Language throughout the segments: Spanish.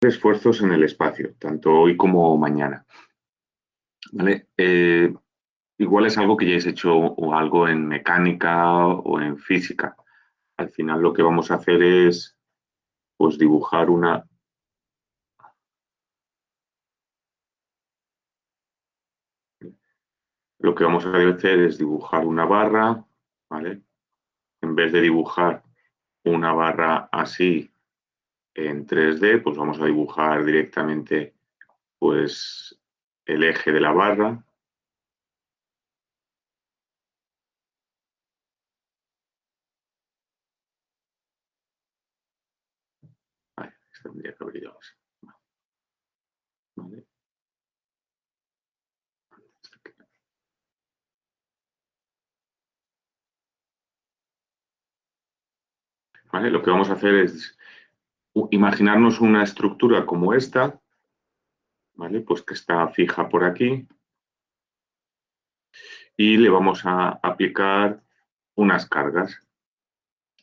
esfuerzos en el espacio, tanto hoy como mañana. ¿Vale? Igual es algo que ya hayáis hecho o algo en mecánica o en física. Al final lo que vamos a hacer es pues, dibujar una... Lo que vamos a hacer es dibujar una barra, ¿vale? En vez de dibujar una barra así en 3D, pues vamos a dibujar directamente pues, el eje de la barra. Vale, esto tendría que haber ido así. ¿Vale? ¿Vale? Lo que vamos a hacer es imaginarnos una estructura como esta, ¿vale? Pues que está fija por aquí y le vamos a aplicar unas cargas,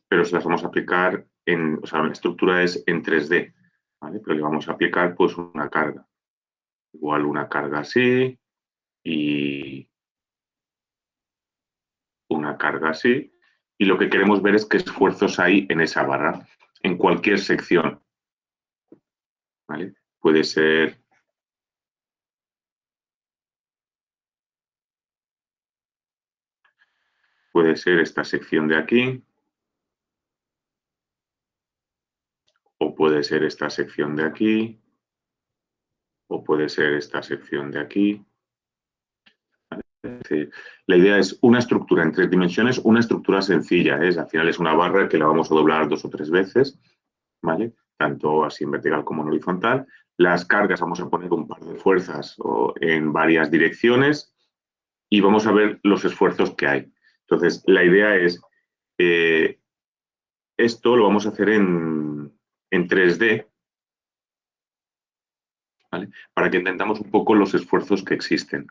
pero se las vamos a aplicar en, o sea, la estructura es en 3D, ¿vale? Pero le vamos a aplicar pues una carga, igual una carga así y una carga así, y lo que queremos ver es qué esfuerzos hay en esa barra, en cualquier sección, ¿vale? Puede ser esta sección de aquí, o puede ser esta sección de aquí, o puede ser esta sección de aquí. Es decir, la idea es una estructura en 3 dimensiones, una estructura sencilla, ¿eh? Al final es una barra que la vamos a doblar 2 o 3 veces, ¿vale? Tanto así en vertical como en horizontal. Las cargas vamos a poner un par de fuerzas en varias direcciones y vamos a ver los esfuerzos que hay. Entonces, la idea es, eh, esto lo vamos a hacer en 3D, ¿vale? Para que entendamos un poco los esfuerzos que existen.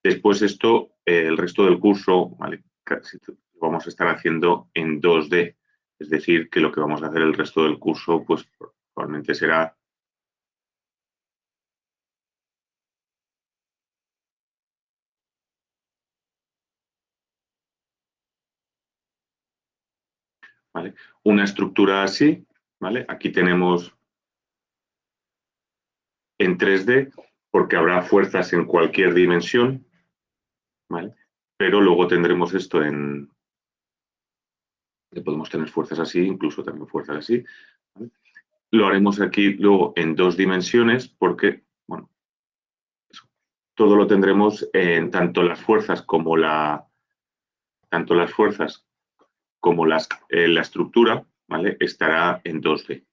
Después esto, el resto del curso, ¿vale? Casi lo vamos a estar haciendo en 2D. Es decir, que lo que vamos a hacer el resto del curso, pues probablemente será... ¿Vale? Una estructura así, ¿vale? Aquí tenemos en 3D, porque habrá fuerzas en cualquier dimensión, ¿vale? Pero luego tendremos esto en... Podemos tener fuerzas así, incluso también fuerzas así, ¿vale? Lo haremos aquí luego en 2 dimensiones porque, bueno, eso, todo lo tendremos en tanto las fuerzas como tanto las fuerzas como la estructura, ¿vale? Estará en 2D.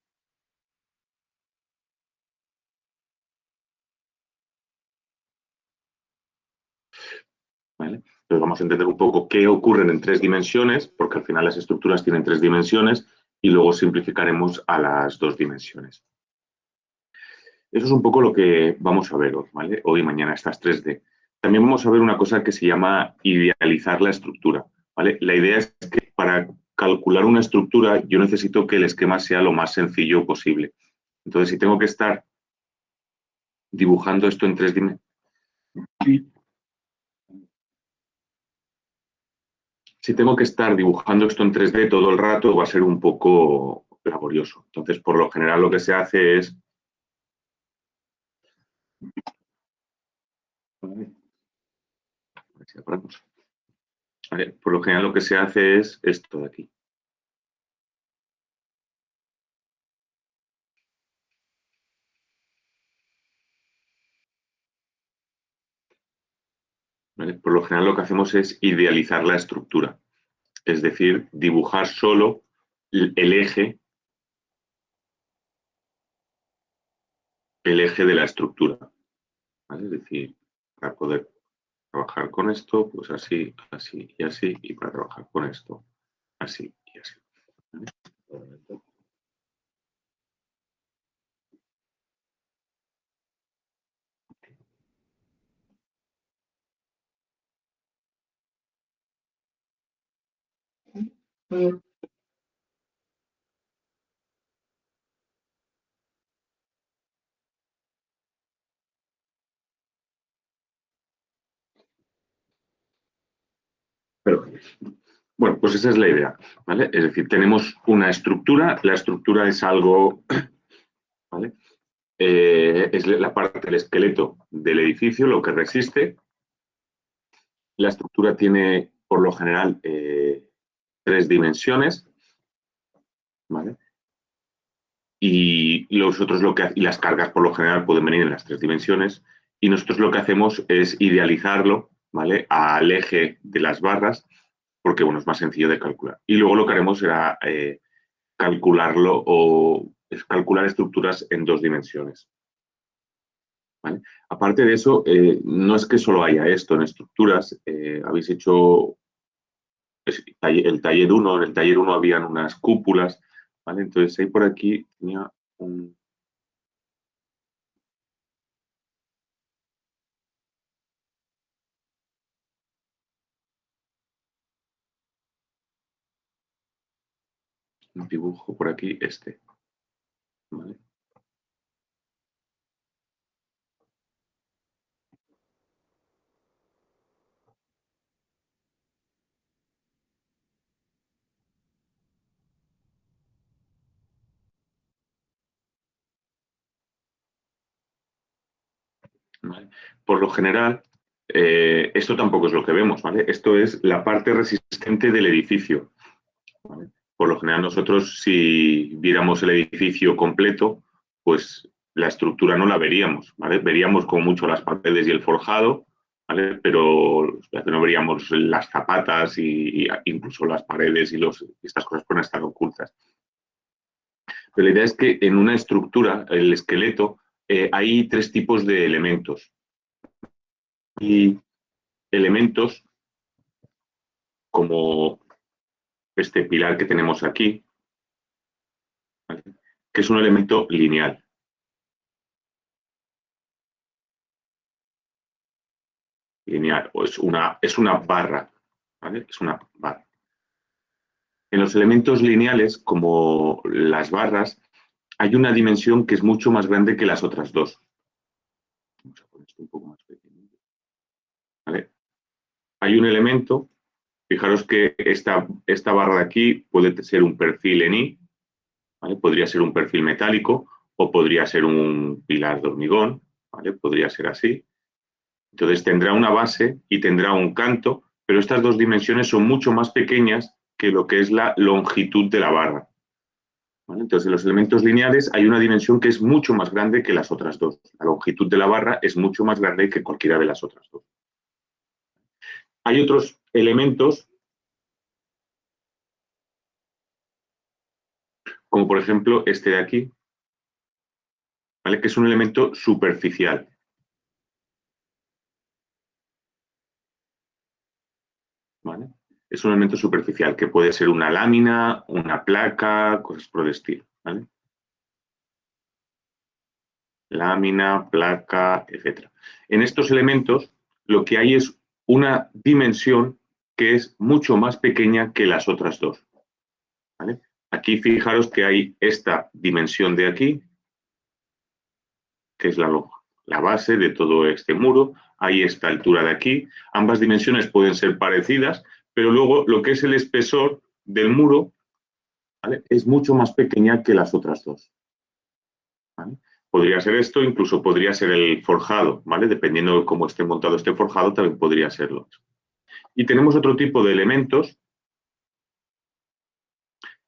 ¿Vale? Entonces vamos a entender un poco qué ocurren en 3 dimensiones, porque al final las estructuras tienen 3 dimensiones y luego simplificaremos a las 2 dimensiones. Eso es un poco lo que vamos a ver hoy, ¿vale? Hoy y mañana, estas 3D. También vamos a ver una cosa que se llama idealizar la estructura, ¿vale? La idea es que para calcular una estructura yo necesito que el esquema sea lo más sencillo posible. Entonces, si tengo que estar dibujando esto en 3 dimensiones, si tengo que estar dibujando esto en 3D todo el rato, va a ser un poco laborioso. Entonces, por lo general, lo que se hace es... Vale, por lo general, lo que se hace es esto de aquí. ¿Vale? Por lo general, lo que hacemos es idealizar la estructura, es decir, dibujar solo el eje de la estructura. ¿Vale? Es decir, para poder trabajar con esto, pues así, así y así, y para trabajar con esto, así y así. ¿Vale? Pero, bueno, pues esa es la idea, ¿vale? Es decir, tenemos una estructura, la estructura es algo, ¿vale? Es la parte del esqueleto del edificio, lo que resiste. La estructura tiene, por lo general, 3 dimensiones, ¿vale? Y las cargas, por lo general, pueden venir en las 3 dimensiones. Y nosotros lo que hacemos es idealizarlo, ¿vale? Al eje de las barras, porque, bueno, es más sencillo de calcular. Y luego lo que haremos será calcularlo o calcular estructuras en 2 dimensiones. ¿Vale? Aparte de eso, no es que solo haya esto en estructuras, habéis hecho el taller 1, en el taller 1 habían unas cúpulas, ¿vale? Entonces ahí por aquí tenía un... un dibujo por aquí, ¿vale? ¿Vale? Por lo general, esto tampoco es lo que vemos, ¿vale? Esto es la parte resistente del edificio, ¿vale? Por lo general nosotros, si viéramos el edificio completo, pues la estructura no la veríamos, ¿vale? Veríamos como mucho las paredes y el forjado, ¿vale? Pero no veríamos las zapatas y incluso las paredes y estas cosas pueden estar ocultas. Pero la idea es que en una estructura, el esqueleto, hay 3 tipos de elementos. Y elementos como este pilar que tenemos aquí, ¿vale? Que es un elemento lineal. Lineal, o es una barra, ¿vale? Es una barra. En los elementos lineales, como las barras, hay una dimensión que es mucho más grande que las otras dos. Vamos a poner esto un poco más pequeño. ¿Vale? Hay un elemento, fijaros que esta barra de aquí puede ser un perfil en I, ¿vale? Podría ser un perfil metálico o podría ser un pilar de hormigón, ¿vale? Podría ser así. Entonces tendrá una base y tendrá un canto, pero estas 2 dimensiones son mucho más pequeñas que lo que es la longitud de la barra. ¿Vale? Entonces, en los elementos lineales hay una dimensión que es mucho más grande que las otras dos. La longitud de la barra es mucho más grande que cualquiera de las otras dos. Hay otros elementos, como por ejemplo este de aquí, ¿vale? Que es un elemento superficial. ¿Vale? Es un elemento superficial que puede ser una lámina, una placa, cosas por el estilo. ¿Vale? Lámina, placa, etc. En estos elementos lo que hay es una dimensión que es mucho más pequeña que las otras dos. ¿Vale? Aquí fijaros que hay esta dimensión de aquí, que es la base de todo este muro, hay esta altura de aquí. Ambas dimensiones pueden ser parecidas, pero luego lo que es el espesor del muro, ¿vale? Es mucho más pequeña que las otras dos. ¿Vale? Podría ser esto, incluso podría ser el forjado, ¿vale? Dependiendo de cómo esté montado este forjado, también podría serlo. Y tenemos otro tipo de elementos,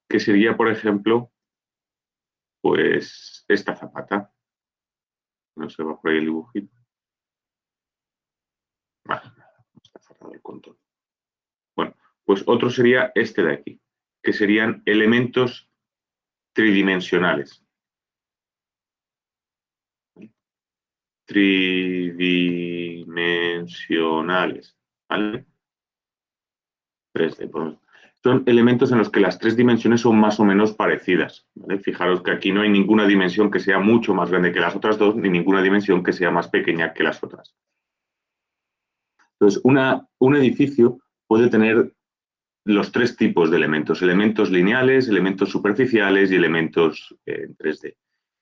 que sería, por ejemplo, pues esta zapata. No se va por ahí el dibujito. Vale, no está cerrado el control. Bueno, pues otro sería este de aquí, que serían elementos tridimensionales. Tridimensionales, ¿vale? 3D, son elementos en los que las 3 dimensiones son más o menos parecidas. ¿Vale? Fijaros que aquí no hay ninguna dimensión que sea mucho más grande que las otras dos, ni ninguna dimensión que sea más pequeña que las otras. Entonces, un edificio puede tener los 3 tipos de elementos: elementos lineales, elementos superficiales y elementos en 3D.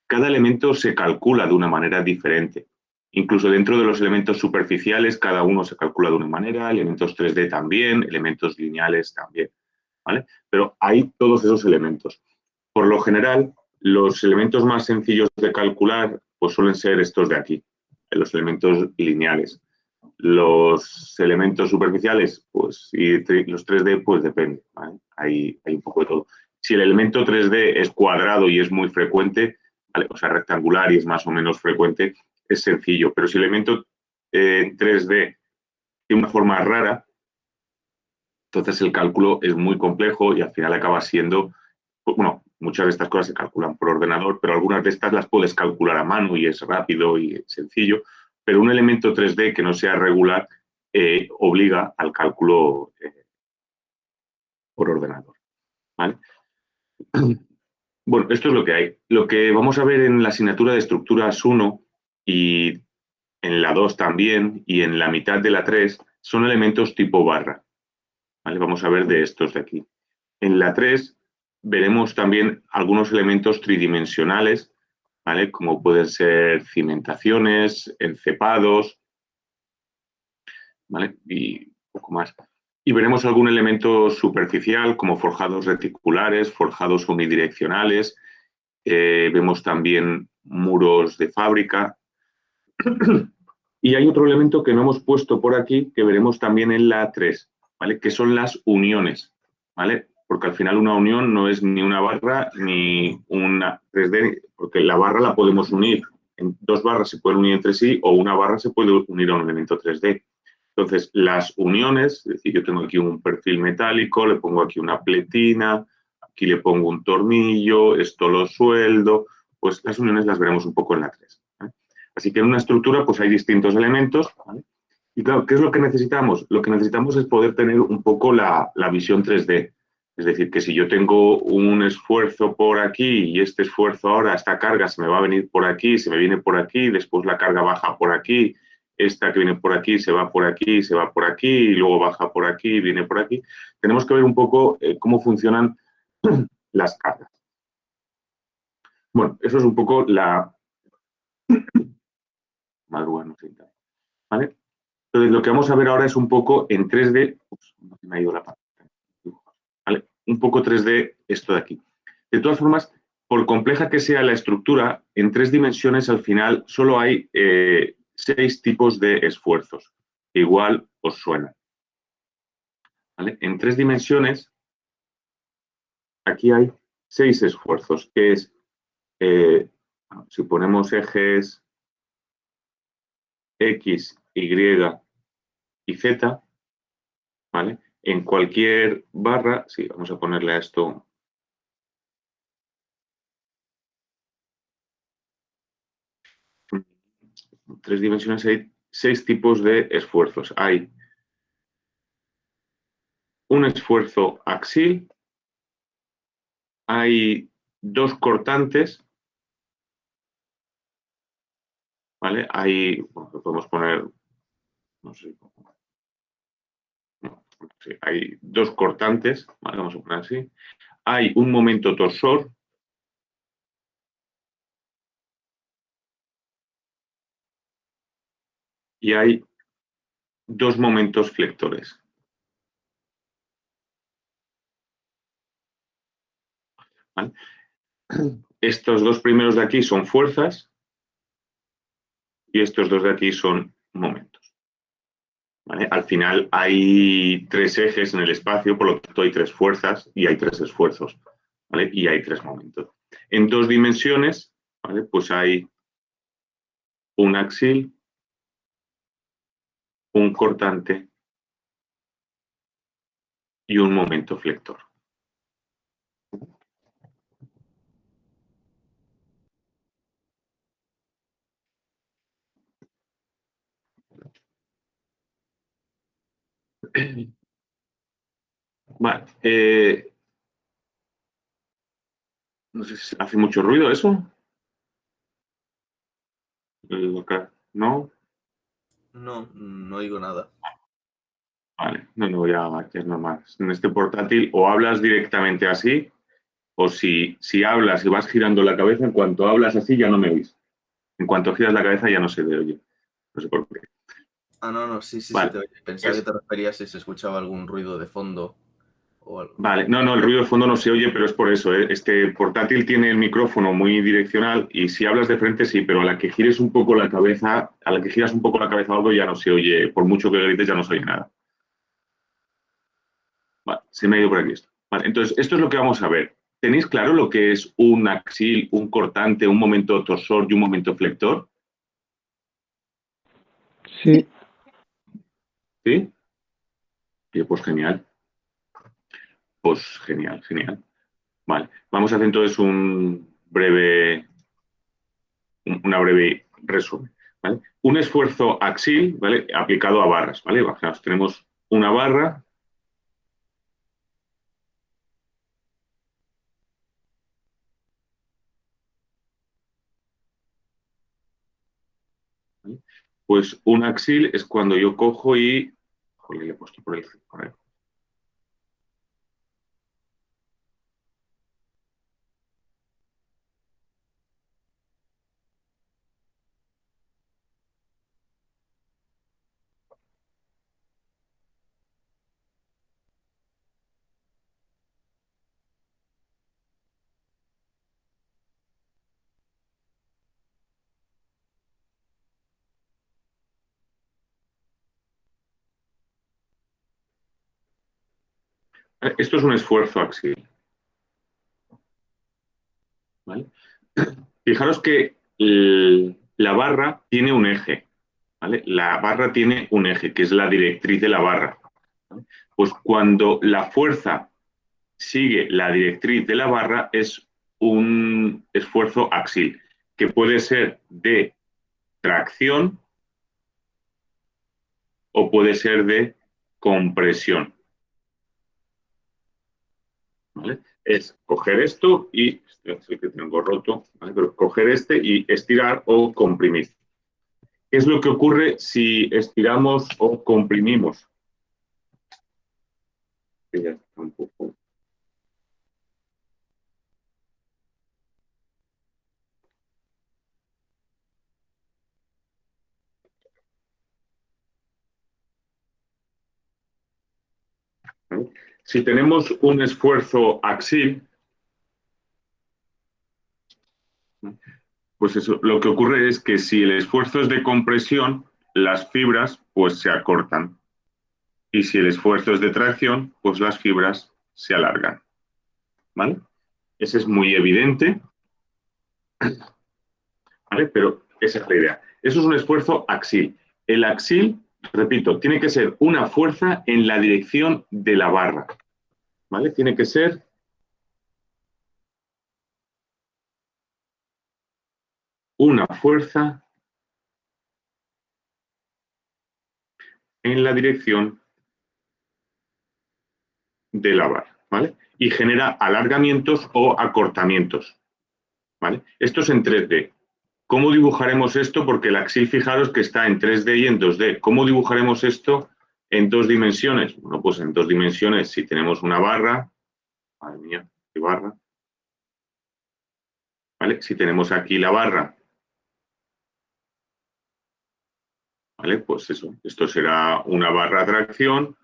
Cada elemento se calcula de una manera diferente. Incluso dentro de los elementos superficiales, cada uno se calcula de una manera, elementos 3D también, elementos lineales también, ¿vale? Pero hay todos esos elementos. Por lo general, los elementos más sencillos de calcular pues suelen ser estos de aquí, los elementos lineales. Los elementos superficiales, pues, y los 3D, pues depende, ¿vale? Hay un poco de todo. Si el elemento 3D es cuadrado y es muy frecuente, ¿vale? O sea, rectangular y es más o menos frecuente, es sencillo. Pero si el elemento 3D tiene una forma rara, entonces el cálculo es muy complejo y al final acaba siendo, bueno, muchas de estas cosas se calculan por ordenador, pero algunas de estas las puedes calcular a mano y es rápido y sencillo, pero un elemento 3D que no sea regular obliga al cálculo por ordenador, ¿vale? Bueno, esto es lo que hay. Lo que vamos a ver en la asignatura de estructuras 1 y en la 2 también y en la mitad de la 3 son elementos tipo barra, ¿vale? Vamos a ver de estos de aquí. En la 3 veremos también algunos elementos tridimensionales, ¿vale? Como pueden ser cimentaciones, encepados, ¿vale? Y poco más. Y veremos algún elemento superficial como forjados reticulares, forjados unidireccionales. Vemos también muros de fábrica. Y hay otro elemento que no hemos puesto por aquí que veremos también en la 3, ¿vale? Que son las uniones, ¿vale? Porque al final una unión no es ni una barra ni una 3D, porque la barra la podemos unir. En dos barras se pueden unir entre sí o una barra se puede unir a un elemento 3D. Entonces, las uniones, es decir, yo tengo aquí un perfil metálico, le pongo aquí una pletina, aquí le pongo un tornillo, esto lo sueldo, pues las uniones las veremos un poco en la 3. ¿Vale? Así que en una estructura pues hay distintos elementos, ¿vale? Y claro, ¿qué es lo que necesitamos? Lo que necesitamos es poder tener un poco la visión 3D. Es decir, que si yo tengo un esfuerzo por aquí y este esfuerzo ahora, esta carga se me va a venir por aquí, se me viene por aquí, después la carga baja por aquí, esta que viene por aquí se va por aquí, se va por aquí, y luego baja por aquí, viene por aquí. Tenemos que ver un poco cómo funcionan las cargas. Bueno, eso es un poco la madrugada, no sé, ¿vale? Entonces, lo que vamos a ver ahora es un poco en 3D. Ups, me ha ido la pantalla. ¿Vale? Un poco 3D esto de aquí. De todas formas, por compleja que sea la estructura, en 3 dimensiones al final solo hay 6 tipos de esfuerzos. Igual os suena. ¿Vale? En 3 dimensiones, aquí hay 6 esfuerzos, que es, si ponemos ejes X, Y y Z, ¿vale? En cualquier barra, sí, vamos a ponerle a esto. En 3 dimensiones hay 6 tipos de esfuerzos. Hay un esfuerzo axil, hay 2 cortantes, ¿vale? Hay, bueno, podemos poner, no sé, no, sí, hay 2 cortantes, ¿vale? Vamos a poner así. Hay un momento torsor, y hay 2 momentos flectores. ¿Vale? Estos 2 primeros de aquí son fuerzas y estos 2 de aquí son momentos. ¿Vale? Al final hay 3 ejes en el espacio, por lo tanto hay 3 fuerzas y hay 3 esfuerzos, ¿vale? Y hay 3 momentos. En 2 dimensiones, ¿vale? Pues hay un axil, un cortante y un momento flector. Vale. No sé si hace mucho ruido eso. ¿No? No, no oigo nada. Vale, no, ya es normal. En este portátil o hablas directamente así, o si hablas y vas girando la cabeza, en cuanto hablas así ya no me oís. En cuanto giras la cabeza ya no se te oye. No sé por qué. Ah, no, sí, Vale. te oye. Pensaba que te referías si se escuchaba algún ruido de fondo o algo. Vale, no, el ruido de fondo no se oye, pero es por eso, ¿eh? Este portátil tiene el micrófono muy direccional y si hablas de frente sí, pero a la que gires un poco la cabeza, a la que giras un poco la cabeza o algo ya no se oye, por mucho que grites ya no se oye nada. Vale, se me ha ido por aquí esto. Vale, entonces, esto es lo que vamos a ver. ¿Tenéis claro lo que es un axil, un cortante, un momento torsor y un momento flector? Sí. ¿Sí? Y pues genial. Pues genial, genial. Vale, vamos a hacer entonces una breve resumen. ¿Vale? Un esfuerzo axil, ¿vale? Aplicado a barras, ¿vale? Imaginaos, tenemos una barra, ¿vale? Pues un axil es cuando yo cojo y... Joder, le he puesto por el... Esto es un esfuerzo axil, ¿vale? Fijaros que la barra tiene un eje, ¿vale? La barra tiene un eje, que es la directriz de la barra, ¿vale? Pues cuando la fuerza sigue la directriz de la barra es un esfuerzo axil, que puede ser de tracción o puede ser de compresión, ¿vale? Es coger esto y, este es el que tengo roto, ¿vale? Pero coger este y estirar o comprimir. ¿Qué es lo que ocurre si estiramos o comprimimos? Que ya está un poco... ¿vale? Si tenemos un esfuerzo axil, pues eso, lo que ocurre es que si el esfuerzo es de compresión, las fibras pues se acortan. Y si el esfuerzo es de tracción, pues las fibras se alargan. ¿Vale? Ese es muy evidente, ¿vale? Pero esa es la idea. Eso es un esfuerzo axil. El axil, repito, tiene que ser una fuerza en la dirección de la barra. ¿Vale? Tiene que ser una fuerza en la dirección de la barra, ¿vale? Y genera alargamientos o acortamientos, ¿vale? Esto es en 3D. ¿Cómo dibujaremos esto? Porque el axil, fijaros que está en 3D y en 2D. ¿Cómo dibujaremos esto en dos dimensiones? Bueno, pues en dos dimensiones, si tenemos una barra, madre mía, qué barra, ¿vale? Si tenemos aquí la barra, ¿vale? Pues eso, esto será una barra a tracción,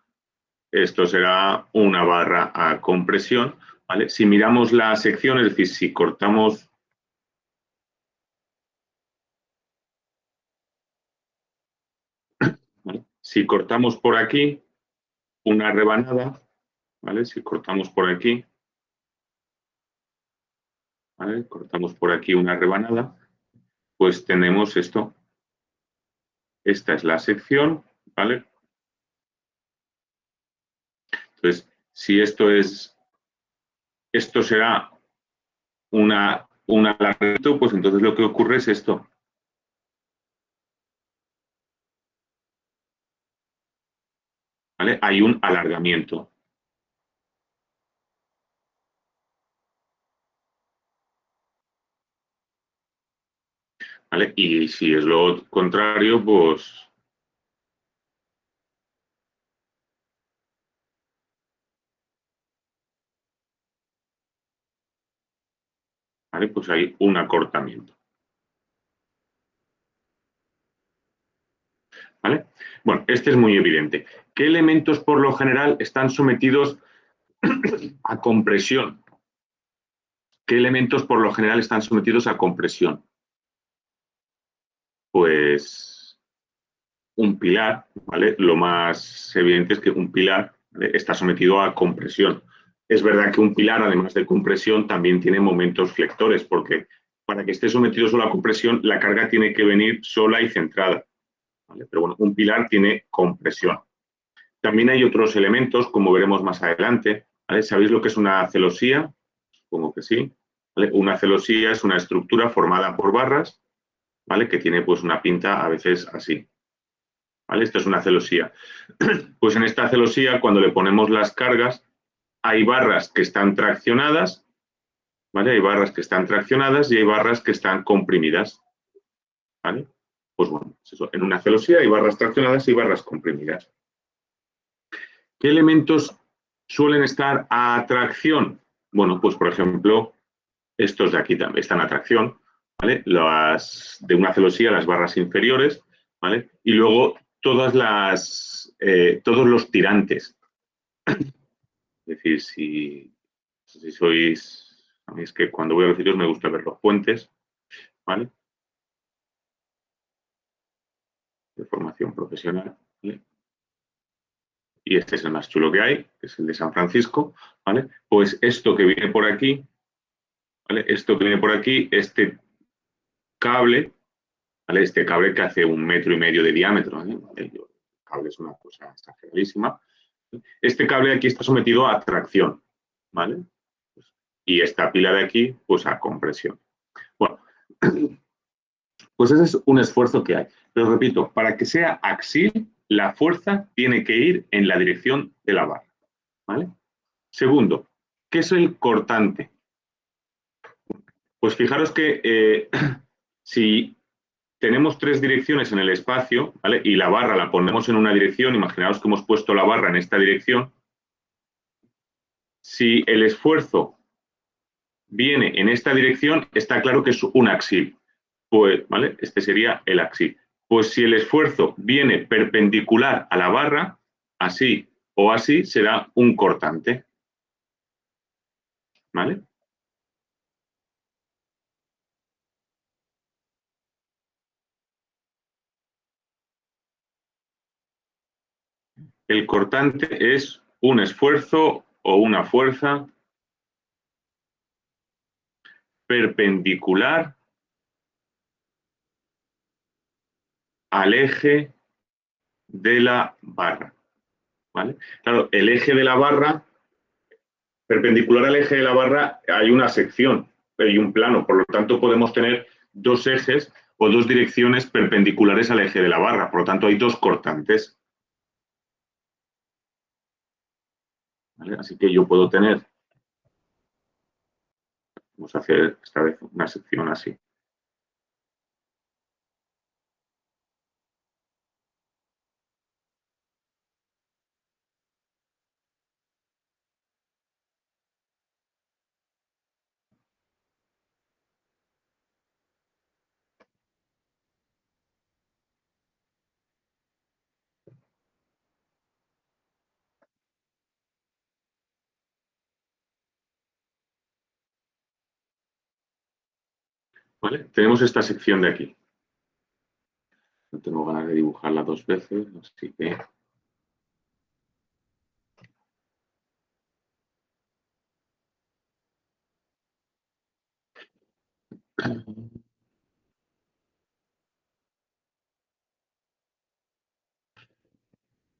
esto será una barra a compresión, ¿vale? Si miramos la sección, es decir, si cortamos... ¿vale? Si cortamos por aquí una rebanada, ¿vale? Si cortamos por aquí, ¿vale? Cortamos por aquí una rebanada, pues tenemos esto. Esta es la sección, ¿vale? Entonces, si esto será una alargamiento, pues entonces lo que ocurre es esto. ¿Vale? Hay un alargamiento. ¿Vale? Y si es lo contrario, pues... ¿vale? Pues hay un acortamiento. ¿Vale? Bueno, este es muy evidente. ¿Qué elementos por lo general están sometidos a compresión? ¿Qué elementos por lo general están sometidos a compresión? Pues un pilar, ¿vale? Lo más evidente es que un pilar, ¿vale?, está sometido a compresión. Es verdad que un pilar, además de compresión, también tiene momentos flectores, porque para que esté sometido solo a compresión, la carga tiene que venir sola y centrada, ¿vale? Pero bueno, un pilar tiene compresión. También hay otros elementos, como veremos más adelante, ¿vale? ¿Sabéis lo que es una celosía? Supongo que sí, ¿vale? Una celosía es una estructura formada por barras, ¿vale?, que tiene pues una pinta a veces así, ¿vale? Esto es una celosía. Pues en esta celosía, cuando le ponemos las cargas, hay barras que están traccionadas, ¿vale? Hay barras que están traccionadas y hay barras que están comprimidas, ¿vale? Pues bueno, eso. En una celosía hay barras traccionadas y barras comprimidas. ¿Qué elementos suelen estar a tracción? Bueno, pues por ejemplo, estos de aquí también están a tracción, ¿vale? De una celosía, las barras inferiores, ¿vale? Y luego todos los tirantes. Es decir, si sois, a mí es que cuando voy a los sitios me gusta ver los puentes, ¿vale? De formación profesional, ¿vale? Y este es el más chulo que hay, que es el de San Francisco, ¿vale? Pues esto que viene por aquí, ¿vale? Esto que viene por aquí, este cable, ¿vale? Este cable que hace 1,5 metros de diámetro, ¿eh? El cable es una cosa exageradísima. Este cable de aquí está sometido a tracción, ¿vale? Y esta pila de aquí, pues a compresión. Bueno, pues ese es un esfuerzo que hay. Pero repito, para que sea axil, la fuerza tiene que ir en la dirección de la barra, ¿vale? Segundo, ¿qué es el cortante? Pues fijaros que si tenemos 3 direcciones en el espacio, ¿vale?, y la barra la ponemos en una dirección, imaginaos que hemos puesto la barra en esta dirección, si el esfuerzo viene en esta dirección, está claro que es un axil. Pues, ¿vale? Este sería el axil. Pues si el esfuerzo viene perpendicular a la barra, así o así, será un cortante, ¿vale? El cortante es un esfuerzo o una fuerza perpendicular al eje de la barra, ¿vale? Claro, el eje de la barra, perpendicular al eje de la barra, hay una sección y un plano, por lo tanto podemos tener 2 ejes o 2 direcciones perpendiculares al eje de la barra, por lo tanto hay 2 cortantes, ¿vale? Así que yo puedo tener, vamos a hacer esta vez una sección así. ¿Vale? Tenemos esta sección de aquí. No tengo ganas de dibujarla 2 veces, así que...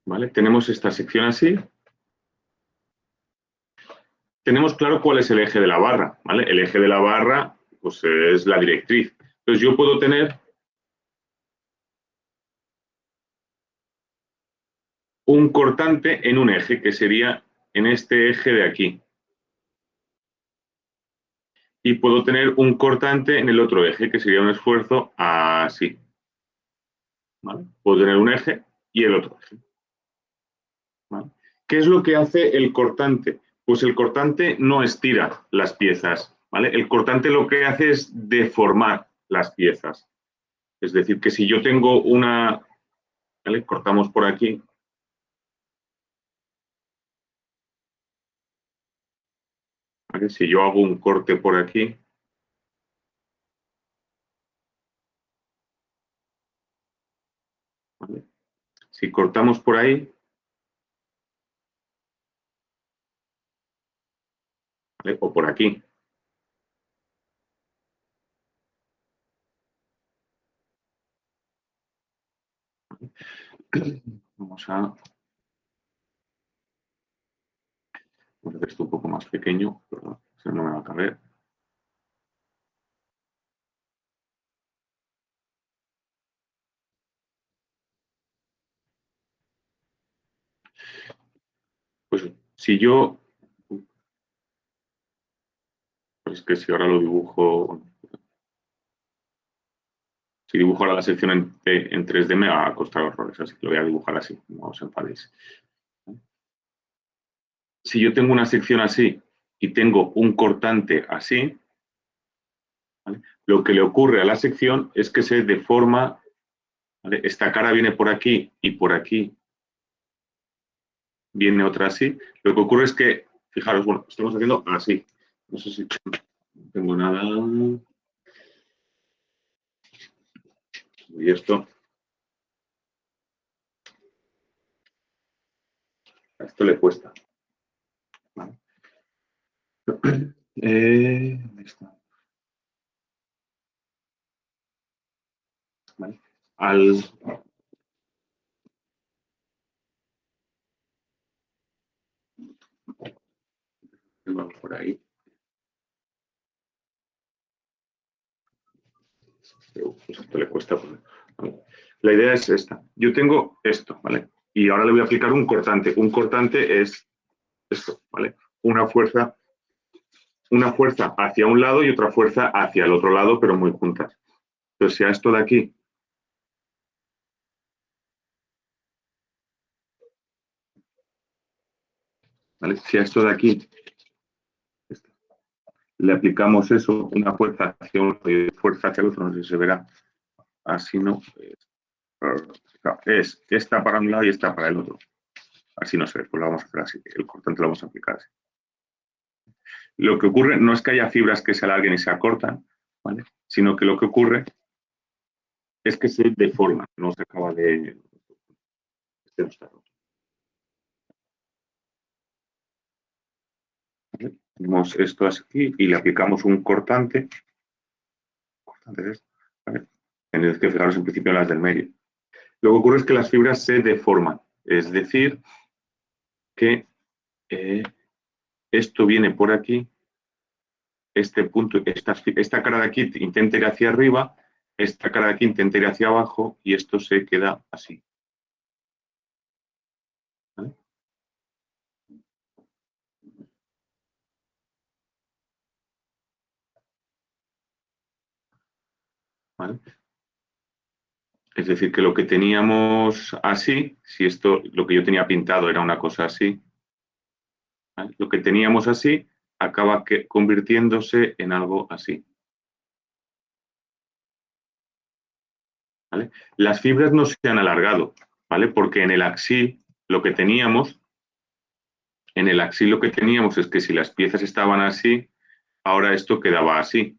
¿Vale? Tenemos esta sección así. Tenemos claro cuál es el eje de la barra, ¿vale? El eje de la barra, pues es la directriz. Entonces yo puedo tener un cortante en un eje, que sería en este eje de aquí. Y puedo tener un cortante en el otro eje, que sería un esfuerzo así, ¿vale? Puedo tener un eje y el otro eje, ¿vale? ¿Qué es lo que hace el cortante? Pues el cortante no estira las piezas, ¿vale? El cortante lo que hace es deformar las piezas. Es decir, que si yo tengo una ¿vale? Cortamos por aquí. ¿Vale? Si yo hago un corte por aquí, ¿vale? Si cortamos por ahí, ¿vale? O por aquí, vamos a hacer esto un poco más pequeño, pero no me va a caber. Pues si yo, pues es que si ahora lo dibujo, si dibujo ahora la sección en 3D me va a costar horrores, así que lo voy a dibujar así, no os enfadéis. Si yo tengo una sección así y tengo un cortante así, ¿vale? Lo que le ocurre a la sección es que se deforma, ¿vale? Esta cara viene por aquí y por aquí viene otra así. Lo que ocurre es que, fijaros, bueno, estamos haciendo así. No sé si no tengo nada. Y esto, a esto le cuesta. ¿Vale? ¿Dónde está? ¿Vale? Vamos por ahí. Pues esto le cuesta. ¿Vale? La idea es esta. Yo tengo esto, ¿vale? Y ahora le voy a aplicar un cortante. Un cortante es esto, ¿vale? Una fuerza hacia un lado y otra fuerza hacia el otro lado, pero muy juntas. Entonces, si a esto de aquí, ¿vale? Si a esto de aquí le aplicamos eso, una fuerza hacia uno y fuerza hacia el otro, no sé si se verá, así no, es esta para un lado y esta para el otro. Así no se ve, pues lo vamos a hacer así, el cortante lo vamos a aplicar así. Lo que ocurre no es que haya fibras que se alarguen y se acortan, ¿vale? Sino que lo que ocurre es que se deforman, no se acaba de... Este no está roto. ¿Vale? Tenemos esto aquí y le aplicamos un cortante. Cortante es, ¿vale? Tenéis que fijaros en principio en las del medio. Lo que ocurre es que las fibras se deforman, es decir, que esto viene por aquí, este punto, esta cara de aquí intenta ir hacia arriba, esta cara de aquí intenta ir hacia abajo y esto se queda así. ¿Vale? ¿Vale? Es decir, que lo que teníamos así, si esto, lo que yo tenía pintado era una cosa así, ¿vale? Lo que teníamos así acaba convirtiéndose en algo así. ¿Vale? Las fibras no se han alargado, ¿vale? Porque en el axil lo que teníamos, es que si las piezas estaban así, ahora esto quedaba así,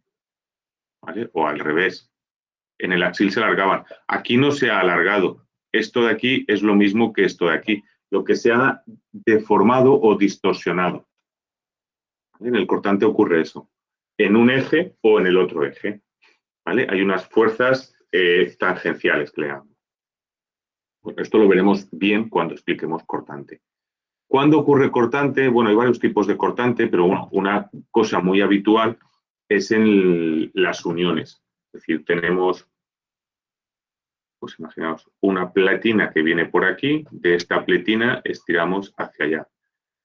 ¿vale? O al revés. En el axil se alargaban. Aquí no se ha alargado. Esto de aquí es lo mismo que esto de aquí. Lo que se ha deformado o distorsionado. ¿Vale? En el cortante ocurre eso. En un eje o en el otro eje. ¿Vale? Hay unas fuerzas tangenciales que le damos. Bueno, esto lo veremos bien cuando expliquemos cortante. ¿Cuándo ocurre cortante? Bueno, hay varios tipos de cortante, pero una cosa muy habitual es en las uniones. Es decir, tenemos, pues imaginaos, una pletina que viene por aquí, de esta pletina estiramos hacia allá.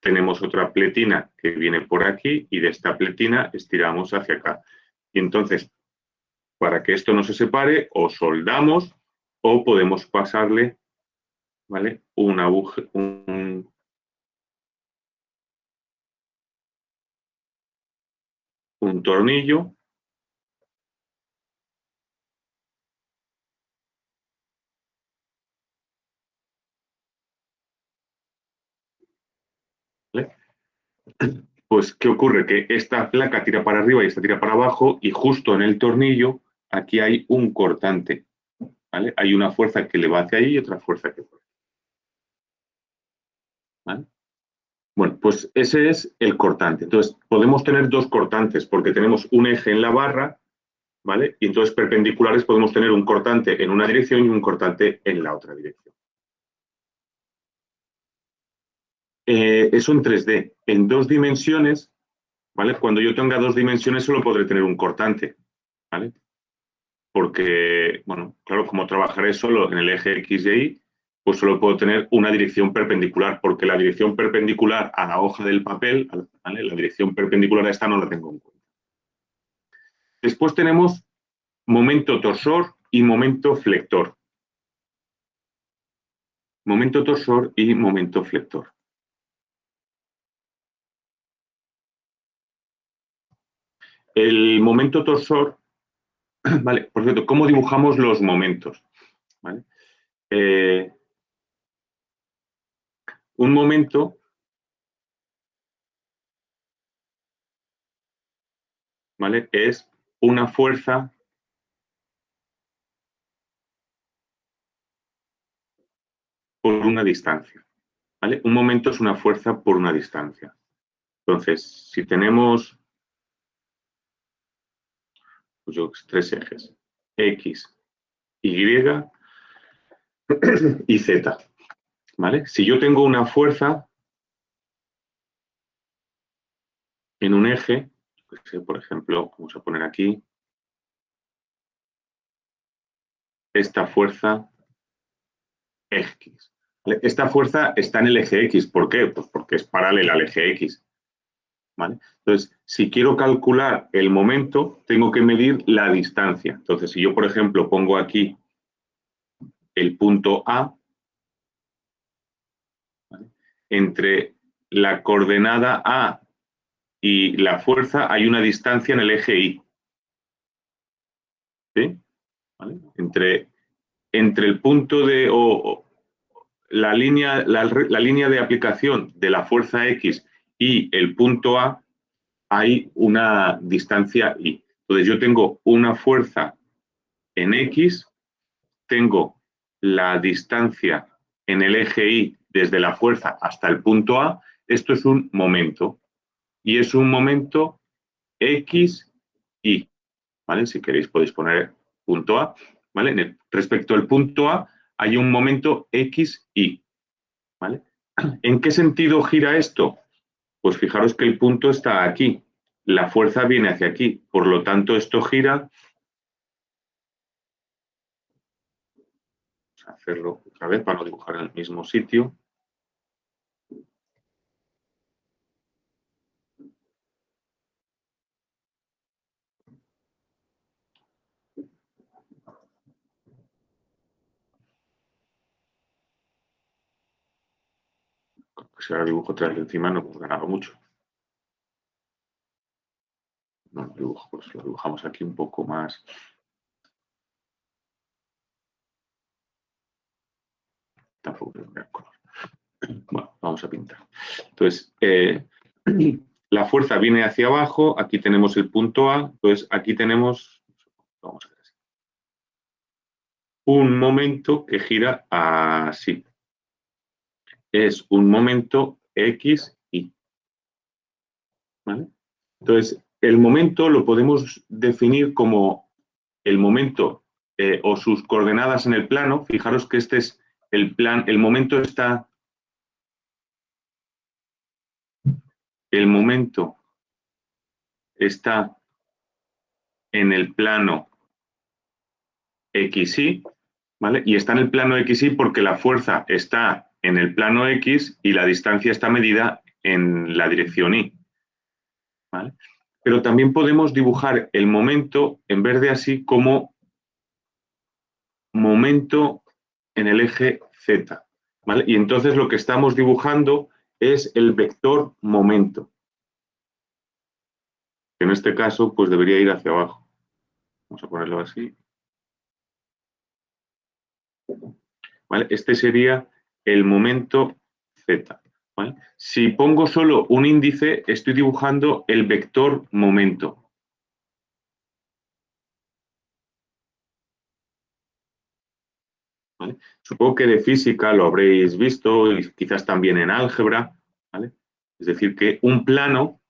Tenemos otra pletina que viene por aquí y de esta pletina estiramos hacia acá. Y entonces, para que esto no se separe, o soldamos o podemos pasarle, ¿vale? Un tornillo, pues, ¿qué ocurre? Que esta placa tira para arriba y esta tira para abajo y justo en el tornillo aquí hay un cortante, ¿vale? Hay una fuerza que le va hacia ahí y otra fuerza que va. ¿Vale? Bueno, pues ese es el cortante. Entonces, podemos tener dos cortantes porque tenemos un eje en la barra, ¿vale? Y entonces perpendiculares podemos tener un cortante en una dirección y un cortante en la otra dirección. Eso en 3D. En 2 dimensiones, ¿vale? Cuando yo tenga 2 dimensiones solo podré tener un cortante, ¿vale? Porque, bueno, claro, como trabajaré solo en el eje X y Y, pues solo puedo tener una dirección perpendicular, porque la dirección perpendicular a la hoja del papel, ¿vale? La dirección perpendicular a esta no la tengo en cuenta. Después tenemos momento torsor y momento flector. Momento torsor y momento flector. El momento torsor, vale, por cierto, ¿cómo dibujamos los momentos? ¿Vale? Un momento, ¿vale? Es una fuerza por una distancia, ¿vale? Un momento es una fuerza por una distancia. Entonces, si tenemos pues yo, 3 ejes, X, Y y Z, ¿vale? Si yo tengo una fuerza en un eje, pues, por ejemplo, vamos a poner aquí, esta fuerza X. ¿Vale? Esta fuerza está en el eje X. ¿Por qué? Pues porque es paralela al eje X. ¿Vale? Entonces, si quiero calcular el momento, tengo que medir la distancia. Entonces, si yo, por ejemplo, pongo aquí el punto A, ¿vale? Entre la coordenada A y la fuerza hay una distancia en el eje Y. ¿Sí? ¿Vale? Entre el punto de la línea de aplicación de la fuerza X y el punto A hay una distancia Y. Entonces yo tengo una fuerza en X, tengo la distancia en el eje Y desde la fuerza hasta el punto A, esto es un momento. Y es un momento X, Y. ¿Vale? Si queréis podéis poner punto A. ¿Vale? Respecto al punto A hay un momento X, Y. ¿Vale? ¿En qué sentido gira esto? Pues fijaros que el punto está aquí. La fuerza viene hacia aquí. Por lo tanto, esto gira. Vamos a hacerlo otra vez para no dibujar en el mismo sitio. Si ahora dibujo otra vez encima no hemos ganado mucho. No, pues lo dibujamos aquí un poco más. Tampoco tengo que color. Bueno, vamos a pintar. Entonces, la fuerza viene hacia abajo, aquí tenemos el punto A, entonces aquí tenemos, vamos a ver así, un momento que gira así. Es un momento X, Y. ¿Vale? Entonces, el momento lo podemos definir como el momento o sus coordenadas en el plano. Fijaros que este es el plan, el momento está en el plano XY, ¿vale? Y está en el plano XY porque la fuerza está en el plano X y la distancia está medida en la dirección Y, ¿vale? Pero también podemos dibujar el momento, en vez de así, como momento en el eje Z, ¿vale? Y entonces lo que estamos dibujando es el vector momento. En este caso, pues debería ir hacia abajo. Vamos a ponerlo así. ¿Vale? Este sería el momento Z. ¿vale? Si pongo solo un índice, estoy dibujando el vector momento. ¿Vale? Supongo que de física lo habréis visto y quizás también en álgebra, ¿vale? Es decir, que un plano,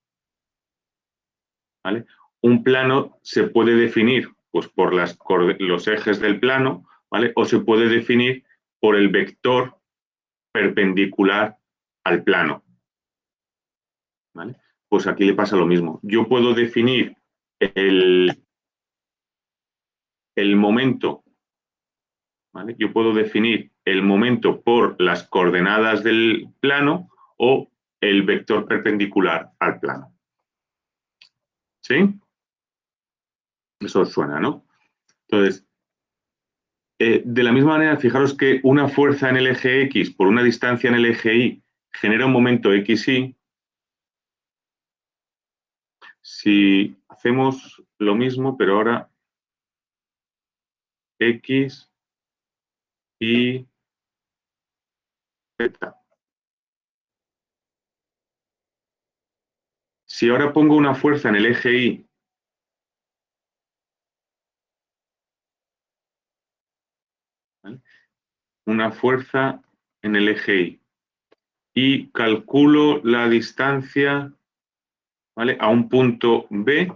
¿vale? Un plano se puede definir pues, por los ejes del plano, ¿vale? O se puede definir por el vector perpendicular al plano, ¿vale? Pues aquí le pasa lo mismo. Yo puedo definir el momento, ¿vale? Yo puedo definir el momento por las coordenadas del plano o el vector perpendicular al plano. ¿Sí? Eso os suena, ¿no? Entonces, de la misma manera, fijaros que una fuerza en el eje X por una distancia en el eje Y genera un momento XY. Si hacemos lo mismo, pero ahora X, Y, Z. Si ahora pongo una fuerza en el eje Y, ¿vale? Una fuerza en el eje Y calculo la distancia, ¿vale? A un punto B,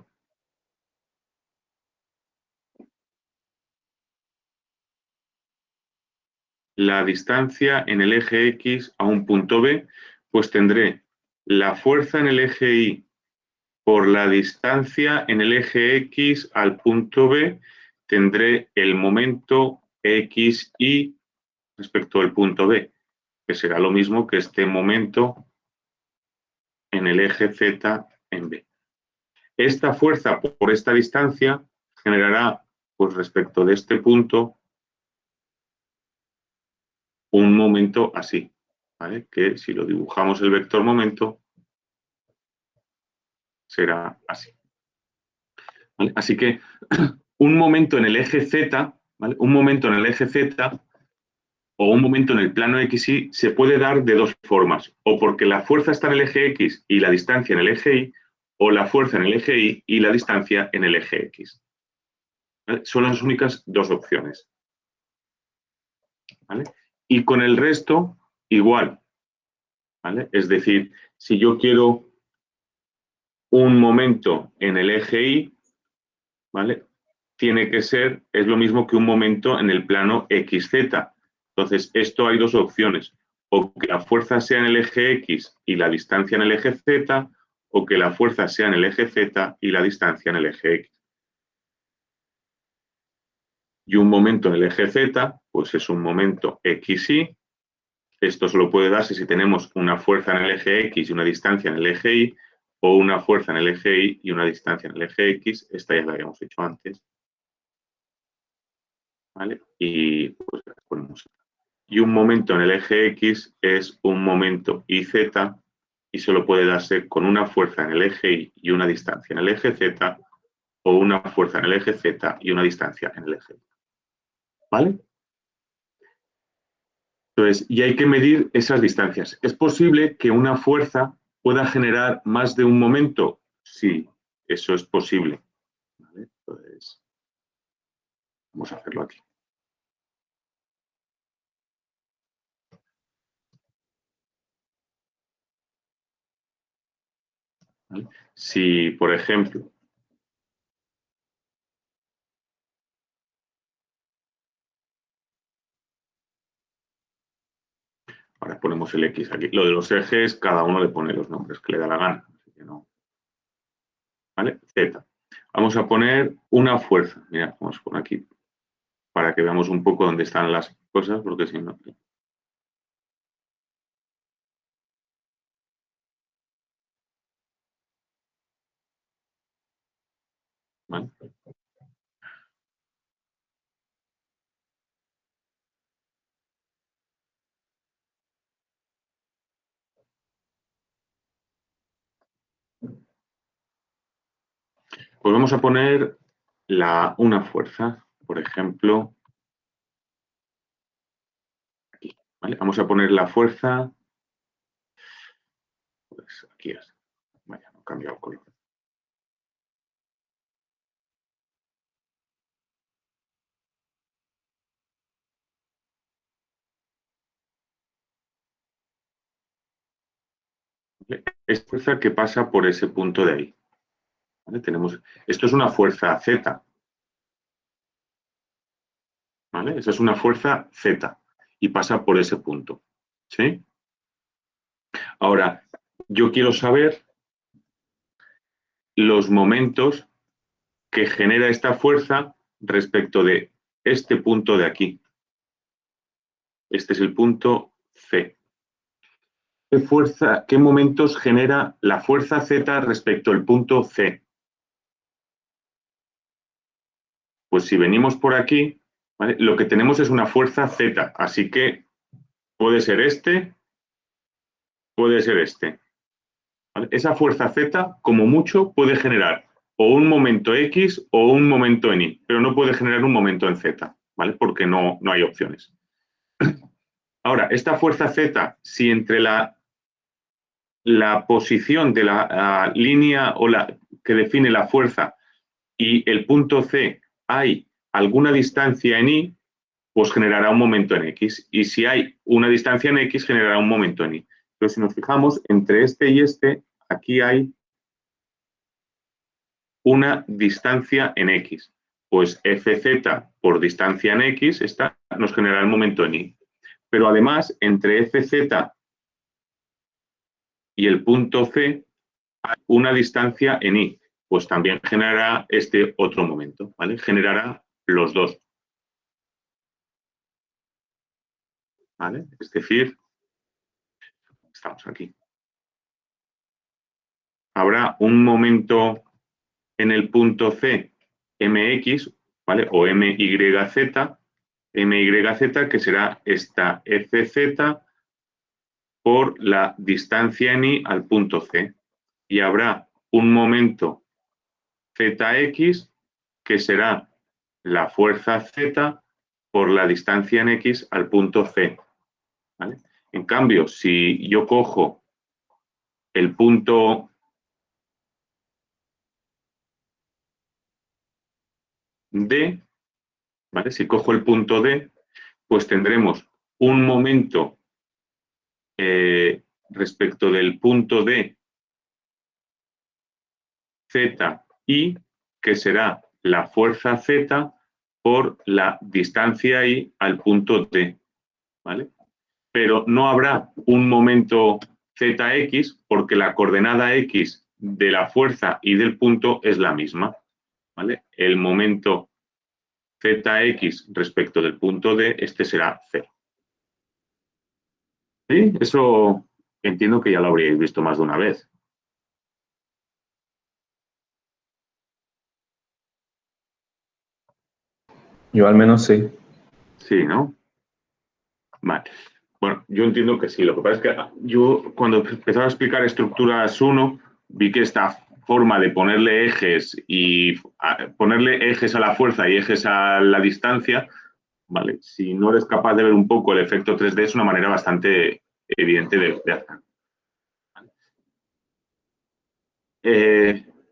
la distancia en el eje X a un punto B, pues tendré la fuerza en el eje Y por la distancia en el eje X al punto B, tendré el momento XY respecto al punto B, que será lo mismo que este momento en el eje Z en B. Esta fuerza por esta distancia generará, pues respecto de este punto, un momento así, ¿vale? Que si lo dibujamos el vector momento, será así. ¿Vale? Así que un momento en el eje Z, ¿vale? Un momento en el eje Z o un momento en el plano XY se puede dar de dos formas, o porque la fuerza está en el eje X y la distancia en el eje Y, o la fuerza en el eje Y y la distancia en el eje X. ¿Vale? Son las únicas dos opciones. ¿Vale? Y con el resto, igual. ¿Vale? Es decir, si yo quiero un momento en el eje Y, ¿vale? Tiene que ser, es lo mismo que un momento en el plano XZ. Entonces, esto hay dos opciones. O que la fuerza sea en el eje X y la distancia en el eje Z, o que la fuerza sea en el eje Z y la distancia en el eje X. Y un momento en el eje Z, pues es un momento XY. Esto solo puede darse si tenemos una fuerza en el eje X y una distancia en el eje Y, o una fuerza en el eje Y y una distancia en el eje X. Esta ya la habíamos hecho antes. ¿Vale? Y pues ponemos. Y un momento en el eje X es un momento YZ y solo puede darse con una fuerza en el eje Y y una distancia en el eje Z, o una fuerza en el eje Z y una distancia en el eje Y. ¿Vale? Entonces, y hay que medir esas distancias. ¿Es posible que una fuerza pueda generar más de un momento? Sí, eso es posible. ¿Vale? Entonces, vamos a hacerlo aquí. ¿Vale? Si, por ejemplo, ahora ponemos el X aquí. Lo de los ejes, cada uno le pone los nombres que le da la gana. Así que no. ¿Vale? Z. Vamos a poner una fuerza. Mira, vamos a poner aquí para que veamos un poco dónde están las cosas, porque si no. ¿Vale? Pues vamos a poner una fuerza, por ejemplo, aquí. ¿Vale? Vamos a poner la fuerza Pues aquí es. Vaya, no he cambiado el color. Es fuerza que pasa por ese punto de ahí. ¿Vale? Esto es una fuerza Z. ¿Vale? Esa es una fuerza Z y pasa por ese punto. ¿Sí? Ahora, yo quiero saber los momentos que genera esta fuerza respecto de este punto de aquí. Este es el punto C. ¿Qué momentos genera la fuerza Z respecto al punto C? Pues si venimos por aquí, ¿vale? Lo que tenemos es una fuerza Z, así que puede ser puede ser este. ¿Vale? Esa fuerza Z, como mucho, puede generar o un momento X o un momento en Y, pero no puede generar un momento en Z, ¿vale? Porque no hay opciones. Ahora, esta fuerza Z, si entre la posición de la línea que define la fuerza y el punto C hay alguna distancia en Y, pues generará un momento en X. Y si hay una distancia en X, generará un momento en Y. Pero si nos fijamos, entre este y este, aquí hay una distancia en X. Pues Fz por distancia en X nos generará el momento en Y. Pero además, entre Fz y el punto C hay una distancia en Y. Pues también generará este otro momento, ¿vale? Generará los dos. ¿Vale? Es decir, estamos aquí. Habrá un momento en el punto C, mx, ¿vale? O myz, que será esta fz por la distancia en Y al punto C. Y habrá un momento zx, que será la fuerza Z por la distancia en X al punto C. ¿Vale? En cambio, si yo cojo el punto D, ¿vale? Si cojo el punto D, pues tendremos un momento respecto del punto D, ZI, que será la fuerza Z por la distancia I al punto D, ¿vale? Pero no habrá un momento ZX porque la coordenada X de la fuerza y del punto es la misma, ¿vale? El momento ZX respecto del punto D, este será 0. ¿Sí? Eso entiendo que ya lo habríais visto más de una vez. Yo al menos sí. Sí, ¿no? Vale. Bueno, yo entiendo que sí. Lo que pasa es que yo cuando empezaba a explicar estructuras 1, vi que esta forma de ponerle ejes a la fuerza y ejes a la distancia, ¿vale? Si no eres capaz de ver un poco el efecto 3D, es una manera bastante evidente de hacer.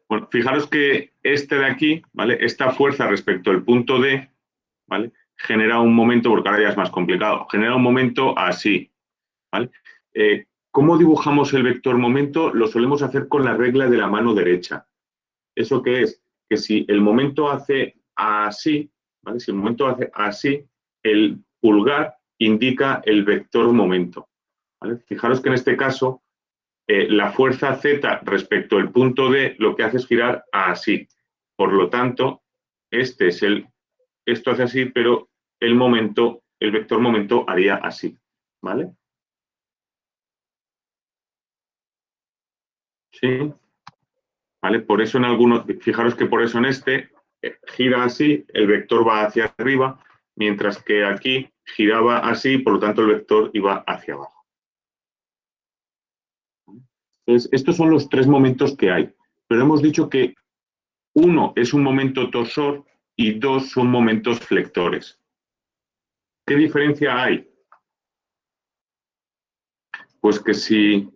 Bueno, fijaros que este de aquí, ¿vale? Esta fuerza respecto al punto D, ¿vale? Genera un momento, porque ahora ya es más complicado, genera un momento así, ¿vale? ¿Cómo dibujamos el vector momento? Lo solemos hacer con la regla de la mano derecha. ¿Eso qué es? Que si el momento hace así, ¿vale? Si el momento hace así, el pulgar indica el vector momento, ¿vale? Fijaros que en este caso la fuerza Z respecto al punto D lo que hace es girar así. Por lo tanto, esto hace así, pero el vector momento haría así, ¿vale? Sí, ¿vale? Por eso fijaros que por eso en este gira así, el vector va hacia arriba, mientras que aquí giraba así, por lo tanto el vector iba hacia abajo. Entonces, estos son los tres momentos que hay, pero hemos dicho que uno es un momento torsor y dos son momentos flectores. ¿Qué diferencia hay? Pues que si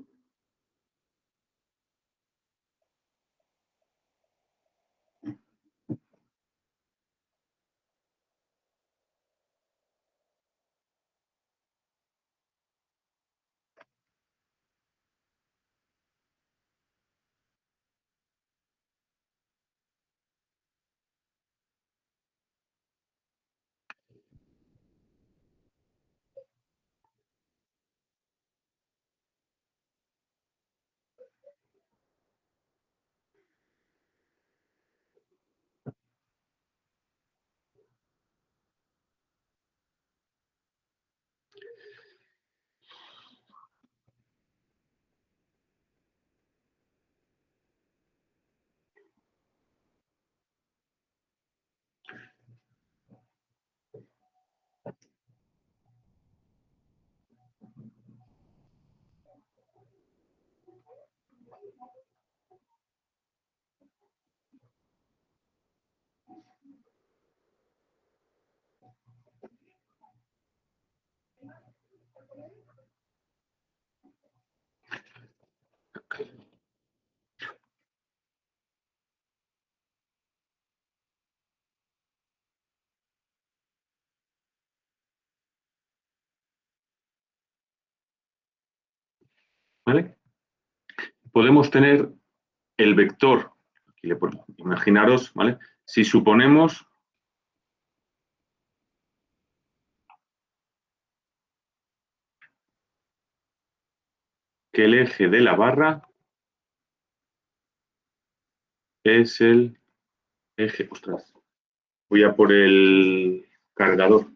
¿vale? Podemos tener el vector, aquí le pongo, imaginaros, ¿vale? Si suponemos que el eje de la barra es el eje, ostras, voy a por el cargador.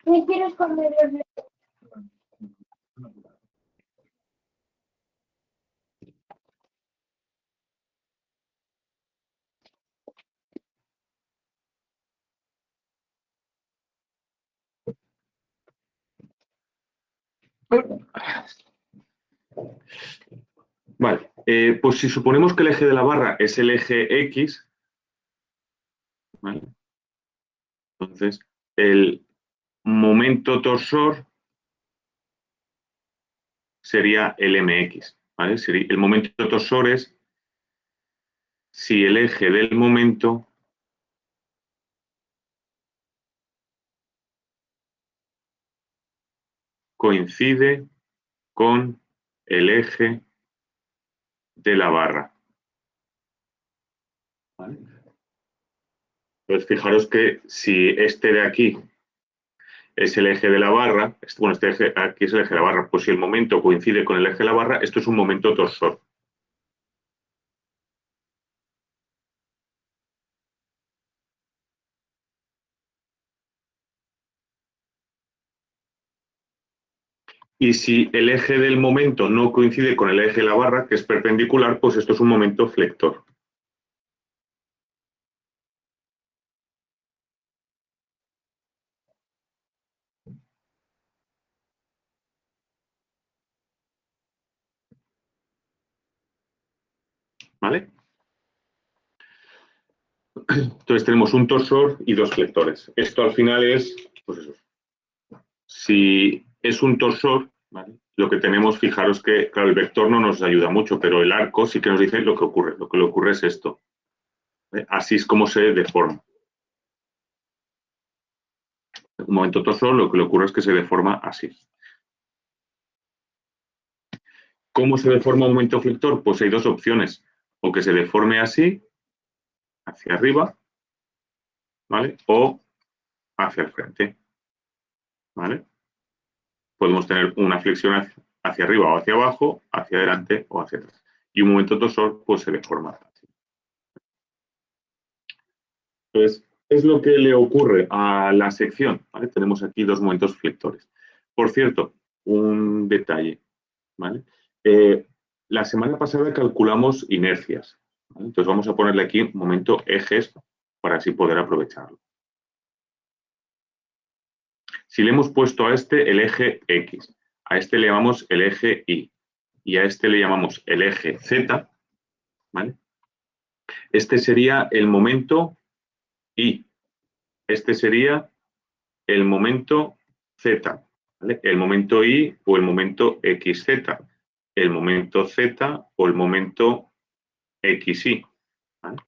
¿Qué quieres comer? Vale, pues si suponemos que el eje de la barra es el eje X, ¿vale? Entonces el momento torsor sería el mx, ¿vale? El momento torsor es si el eje del momento coincide con el eje de la barra. ¿Vale? Entonces, fijaros que si este de aquí es el eje de la barra, bueno, este eje aquí es el eje de la barra, pues si el momento coincide con el eje de la barra, esto es un momento torsor. Y si el eje del momento no coincide con el eje de la barra, que es perpendicular, pues esto es un momento flector. ¿Vale? Entonces tenemos un torsor y dos flectores. Esto al final es, pues eso. Si es un torsor, ¿vale? Lo que tenemos, fijaros que, claro, el vector no nos ayuda mucho, pero el arco sí que nos dice lo que ocurre. Lo que le ocurre es esto. ¿Vale? Así es como se deforma. Un momento torsor, lo que le ocurre es que se deforma así. ¿Cómo se deforma un momento flector? Pues hay dos opciones. O que se deforme así, hacia arriba, ¿vale? O hacia el frente, ¿vale? Podemos tener una flexión hacia arriba o hacia abajo, hacia adelante o hacia atrás. Y un momento torsor, pues se deforma así. Entonces, es lo que le ocurre a la sección, ¿vale? Tenemos aquí dos momentos flectores. Por cierto, un detalle, ¿vale? La semana pasada calculamos inercias, ¿vale? Entonces vamos a ponerle aquí momento ejes para así poder aprovecharlo. Si le hemos puesto a este el eje X, a este le llamamos el eje Y y a este le llamamos el eje Z, ¿vale? Este sería el momento Y. Este sería el momento Z, ¿vale? El momento Y o el momento XZ, el momento Z o el momento XY, ¿vale?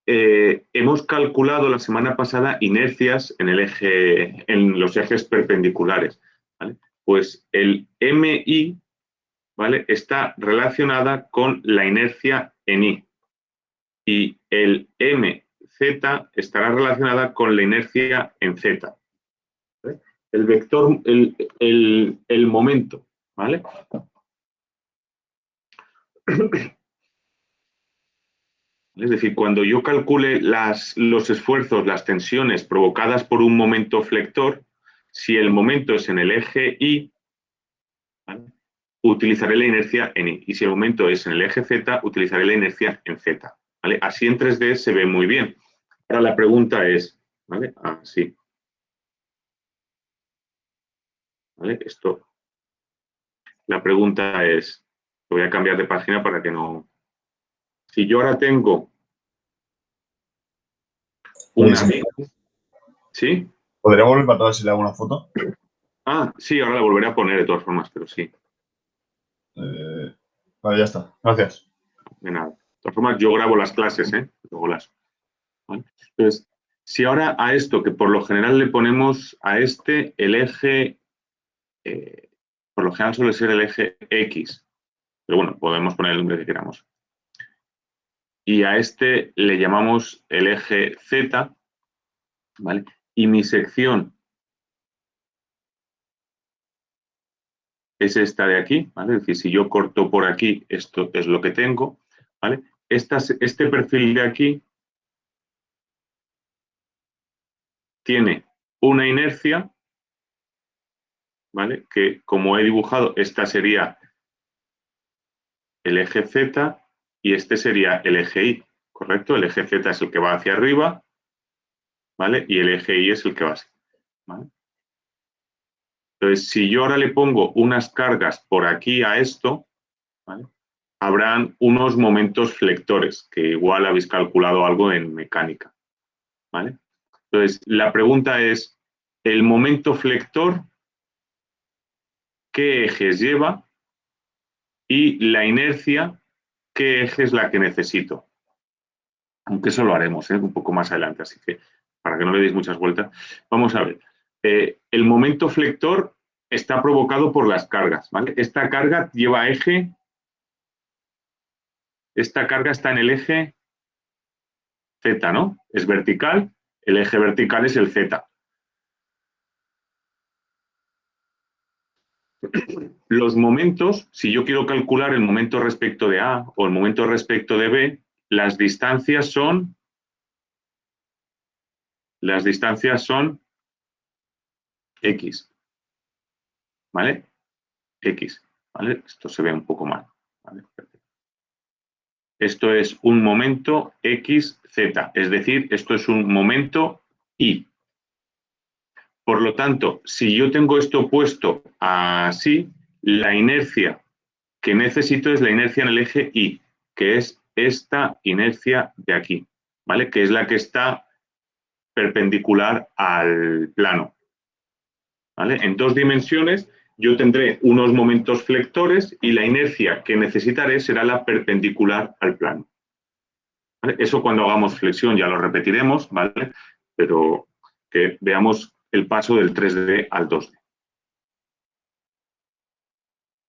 Hemos calculado la semana pasada inercias en los ejes perpendiculares, ¿vale? Pues el MI, ¿vale? Está relacionada con la inercia en Y y el MZ estará relacionada con la inercia en Z. ¿Vale? El vector, el momento, ¿vale? Es decir, cuando yo calcule los esfuerzos, las tensiones provocadas por un momento flector, si el momento es en el eje Y, ¿vale? Utilizaré la inercia en Y. Y si el momento es en el eje Z, utilizaré la inercia en Z. ¿Vale? Así en 3D se ve muy bien. Ahora la pregunta es, ¿vale? Así. ¿Vale? Esto La pregunta es, voy a cambiar de página para que no... Si yo ahora tengo una... ¿Sí? ¿Podría volver para atrás si le hago una foto? Ah, sí, ahora la volveré a poner de todas formas, pero sí. Vale, ya está. Gracias. De nada. De todas formas, yo grabo las clases, ¿eh? Luego las... ¿vale? Entonces, si ahora a esto, que por lo general le ponemos a este el eje, por lo general suele ser el eje X, pero bueno, podemos poner el nombre que queramos. Y a este le llamamos el eje Z, ¿vale? Y mi sección es esta de aquí, ¿vale? Es decir, si yo corto por aquí, esto es lo que tengo, ¿vale? Este perfil de aquí tiene una inercia, ¿vale? Que como he dibujado, esta sería el eje Z y este sería el eje Y, ¿correcto? El eje Z es el que va hacia arriba, ¿vale? Y el eje Y es el que va así, ¿vale? Entonces, si yo ahora le pongo unas cargas por aquí a esto, ¿vale? Habrán unos momentos flectores, que igual habéis calculado algo en mecánica, ¿vale? Entonces, la pregunta es, ¿el momento flector qué ejes lleva? Y la inercia, ¿qué eje es la que necesito? Aunque eso lo haremos un poco más adelante, así que para que no le deis muchas vueltas. Vamos a ver. El momento flector está provocado por las cargas, ¿vale? Esta carga lleva eje, esta carga está en el eje Z, ¿no? Es vertical, el eje vertical es el Z. Los momentos, si yo quiero calcular el momento respecto de A o el momento respecto de B, las distancias son X, ¿vale? X, ¿vale? Esto se ve un poco mal, ¿vale? Esto es un momento XZ, es decir, esto es un momento Y. Por lo tanto, si yo tengo esto puesto así, la inercia que necesito es la inercia en el eje Y, que es esta inercia de aquí, ¿vale? Que es la que está perpendicular al plano, ¿vale? En dos dimensiones yo tendré unos momentos flectores y la inercia que necesitaré será la perpendicular al plano. ¿Vale? Eso cuando hagamos flexión ya lo repetiremos, ¿vale? Pero que veamos el paso del 3D al 2D.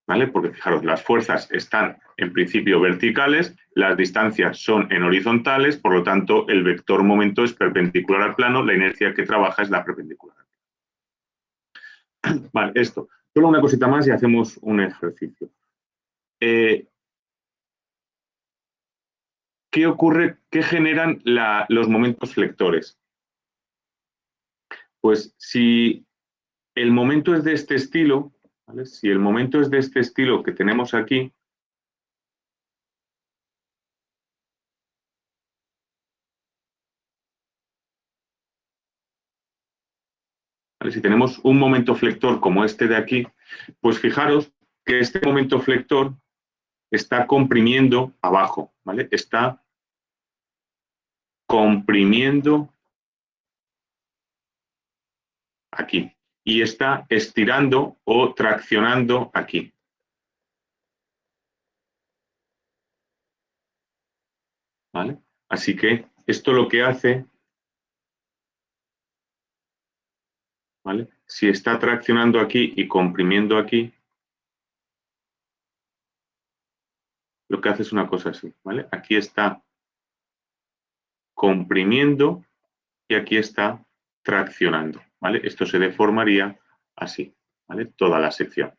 ¿Vale? Porque fijaros, las fuerzas están en principio verticales, las distancias son en horizontales, por lo tanto el vector momento es perpendicular al plano, la inercia que trabaja es la perpendicular. Vale, esto. Solo una cosita más y hacemos un ejercicio. ¿Qué ocurre? ¿Qué generan los momentos flectores? Pues si el momento es de este estilo, ¿vale? Si el momento es de este estilo que tenemos aquí, ¿vale? Si tenemos un momento flector como este de aquí, pues fijaros que este momento flector está comprimiendo abajo, ¿vale? Está comprimiendo aquí y está estirando o traccionando aquí. ¿Vale? Así que esto lo que hace, ¿vale? Si está traccionando aquí y comprimiendo aquí, lo que hace es una cosa así, ¿vale? Aquí está comprimiendo y aquí está traccionando, ¿vale? Esto se deformaría así, ¿vale? Toda la sección.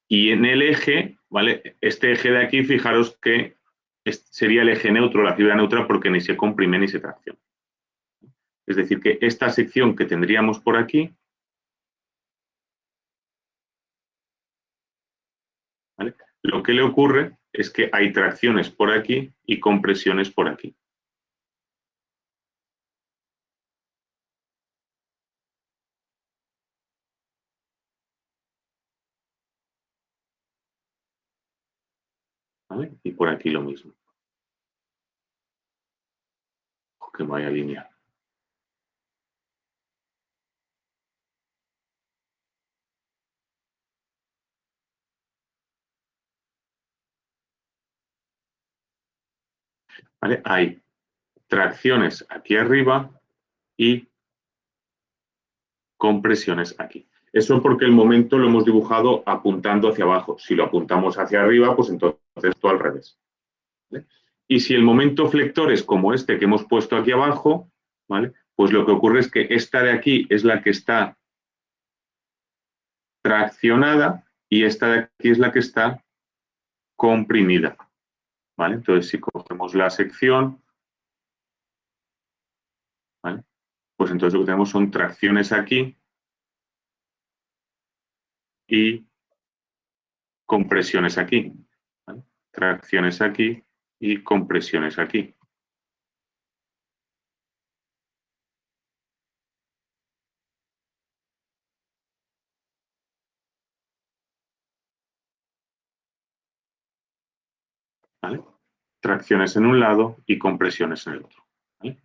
Y en el eje, ¿vale? Este eje de aquí, fijaros que sería el eje neutro, la fibra neutra, porque ni se comprime ni se tracciona. Es decir, que esta sección que tendríamos por aquí, ¿vale? Lo que le ocurre es que hay tracciones por aquí y compresiones por aquí. por aquí lo mismo. Que vaya línea. ¿Vale? Hay tracciones aquí arriba y compresiones aquí. Eso porque el momento lo hemos dibujado apuntando hacia abajo. Si lo apuntamos hacia arriba, pues entonces esto al revés. ¿Vale? Y si el momento flector es como este que hemos puesto aquí abajo, ¿vale? Pues lo que ocurre es que esta de aquí es la que está traccionada y esta de aquí es la que está comprimida. ¿Vale? Entonces, si cogemos la sección, ¿vale? Pues entonces lo que tenemos son tracciones aquí y compresiones aquí. ¿Vale? Tracciones aquí y compresiones aquí. ¿Vale? Tracciones en un lado y compresiones en el otro. ¿Vale?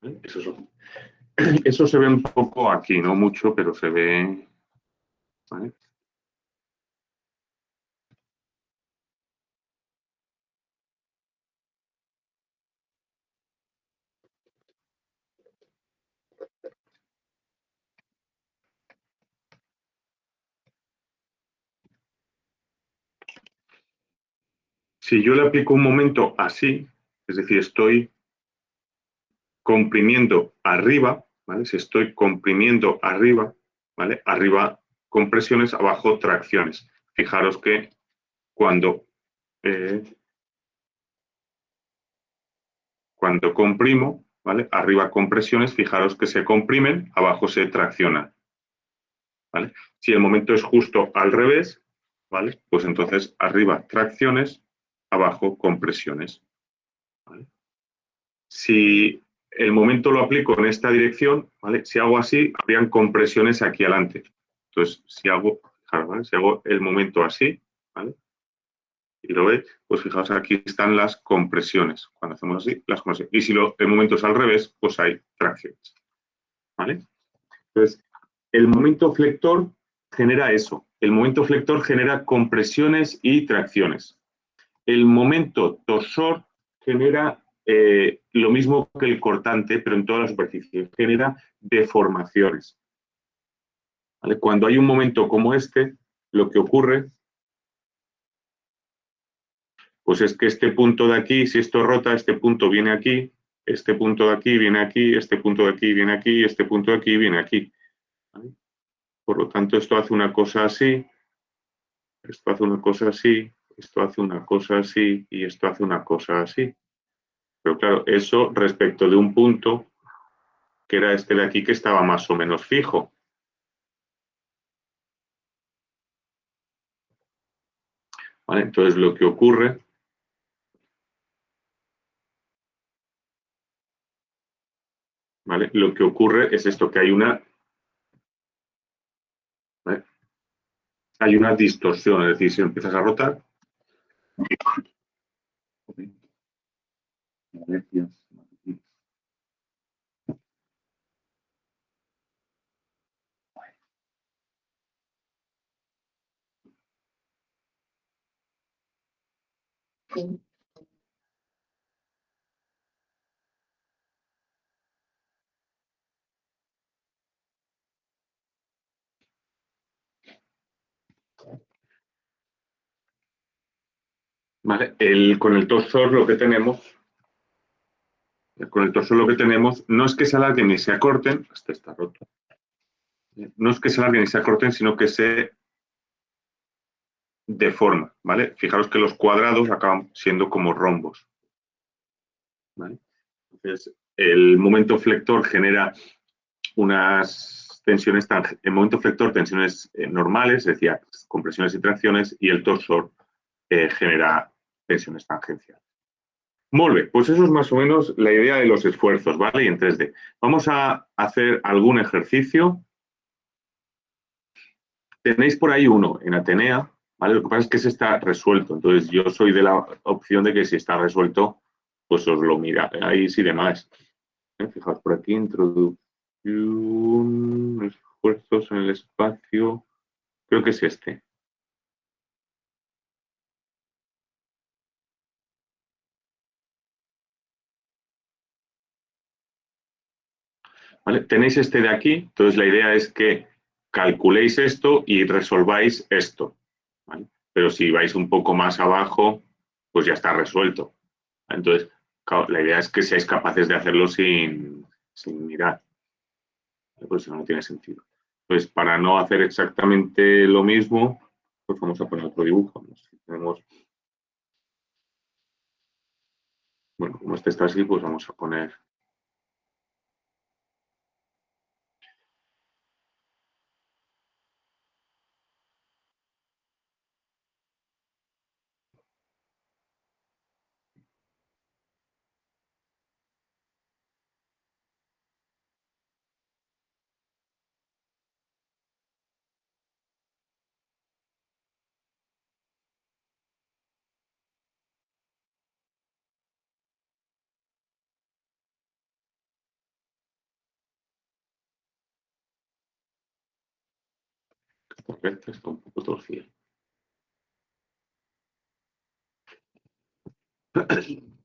¿Vale? Eso se ve un poco aquí, no mucho, pero se ve. ¿Vale? Si yo le aplico un momento así, es decir, estoy comprimiendo arriba, ¿vale? Si estoy comprimiendo arriba, ¿vale? Arriba compresiones, abajo tracciones. Fijaros que cuando comprimo, ¿vale? Arriba compresiones, fijaros que se comprimen, abajo se traccionan. ¿Vale? Si el momento es justo al revés, ¿vale? Pues entonces arriba tracciones, abajo compresiones. ¿Vale? Si el momento lo aplico en esta dirección, ¿vale? Si hago así, habrían compresiones aquí adelante. Entonces, si hago, ¿vale? Si hago el momento así, ¿vale? Y lo veis, pues fijaos, aquí están las compresiones. Cuando hacemos así, las compresiones. Y si el momento es al revés, pues hay tracciones. ¿Vale? Entonces, el momento flector genera eso. El momento flector genera compresiones y tracciones. El momento torsor genera lo mismo que el cortante, pero en toda la superficie. Genera deformaciones. ¿Vale? Cuando hay un momento como este, lo que ocurre pues es que este punto de aquí, si esto rota, este punto viene aquí, este punto de aquí viene aquí, este punto de aquí viene aquí, este punto de aquí viene aquí. ¿Vale? Por lo tanto, esto hace una cosa así, esto hace una cosa así, esto hace una cosa así y esto hace una cosa así. Pero claro, eso respecto de un punto que era este de aquí que estaba más o menos fijo. ¿Vale? Entonces, lo que ocurre ¿vale? Lo que ocurre es esto, que hay una, ¿vale? Hay una distorsión, es decir, si empiezas a rotar. ¿Vale? Con el torsor lo que tenemos, no es que se alarguen ni se acorten, este está roto, no es que se alarguen ni se acorten, sino que se deforman, ¿vale? Fijaros que los cuadrados acaban siendo como rombos, ¿vale? Entonces, el momento flector genera unas tensiones, el momento flector tensiones normales, es decir, compresiones y tracciones, y el torsor genera tensiones tangenciales. Molt bé, pues eso es más o menos la idea de los esfuerzos, ¿vale? Y en 3D. Vamos a hacer algún ejercicio. Tenéis por ahí uno en Atenea, ¿vale? Lo que pasa es que ese está resuelto. Entonces, yo soy de la opción de que si está resuelto, pues os lo miráis y demás. Fijaos por aquí, introducción, esfuerzos en el espacio. Creo que es este. ¿Vale? Tenéis este de aquí, entonces la idea es que calculéis esto y resolváis esto, ¿vale? Pero si vais un poco más abajo, pues ya está resuelto. Entonces, claro, la idea es que seáis capaces de hacerlo sin mirar, ¿vale? Pues si no, no tiene sentido. Entonces, para no hacer exactamente lo mismo, pues vamos a poner otro dibujo. Tenemos, bueno, como este está así, pues vamos a poner... Correcto, está un poco torcido.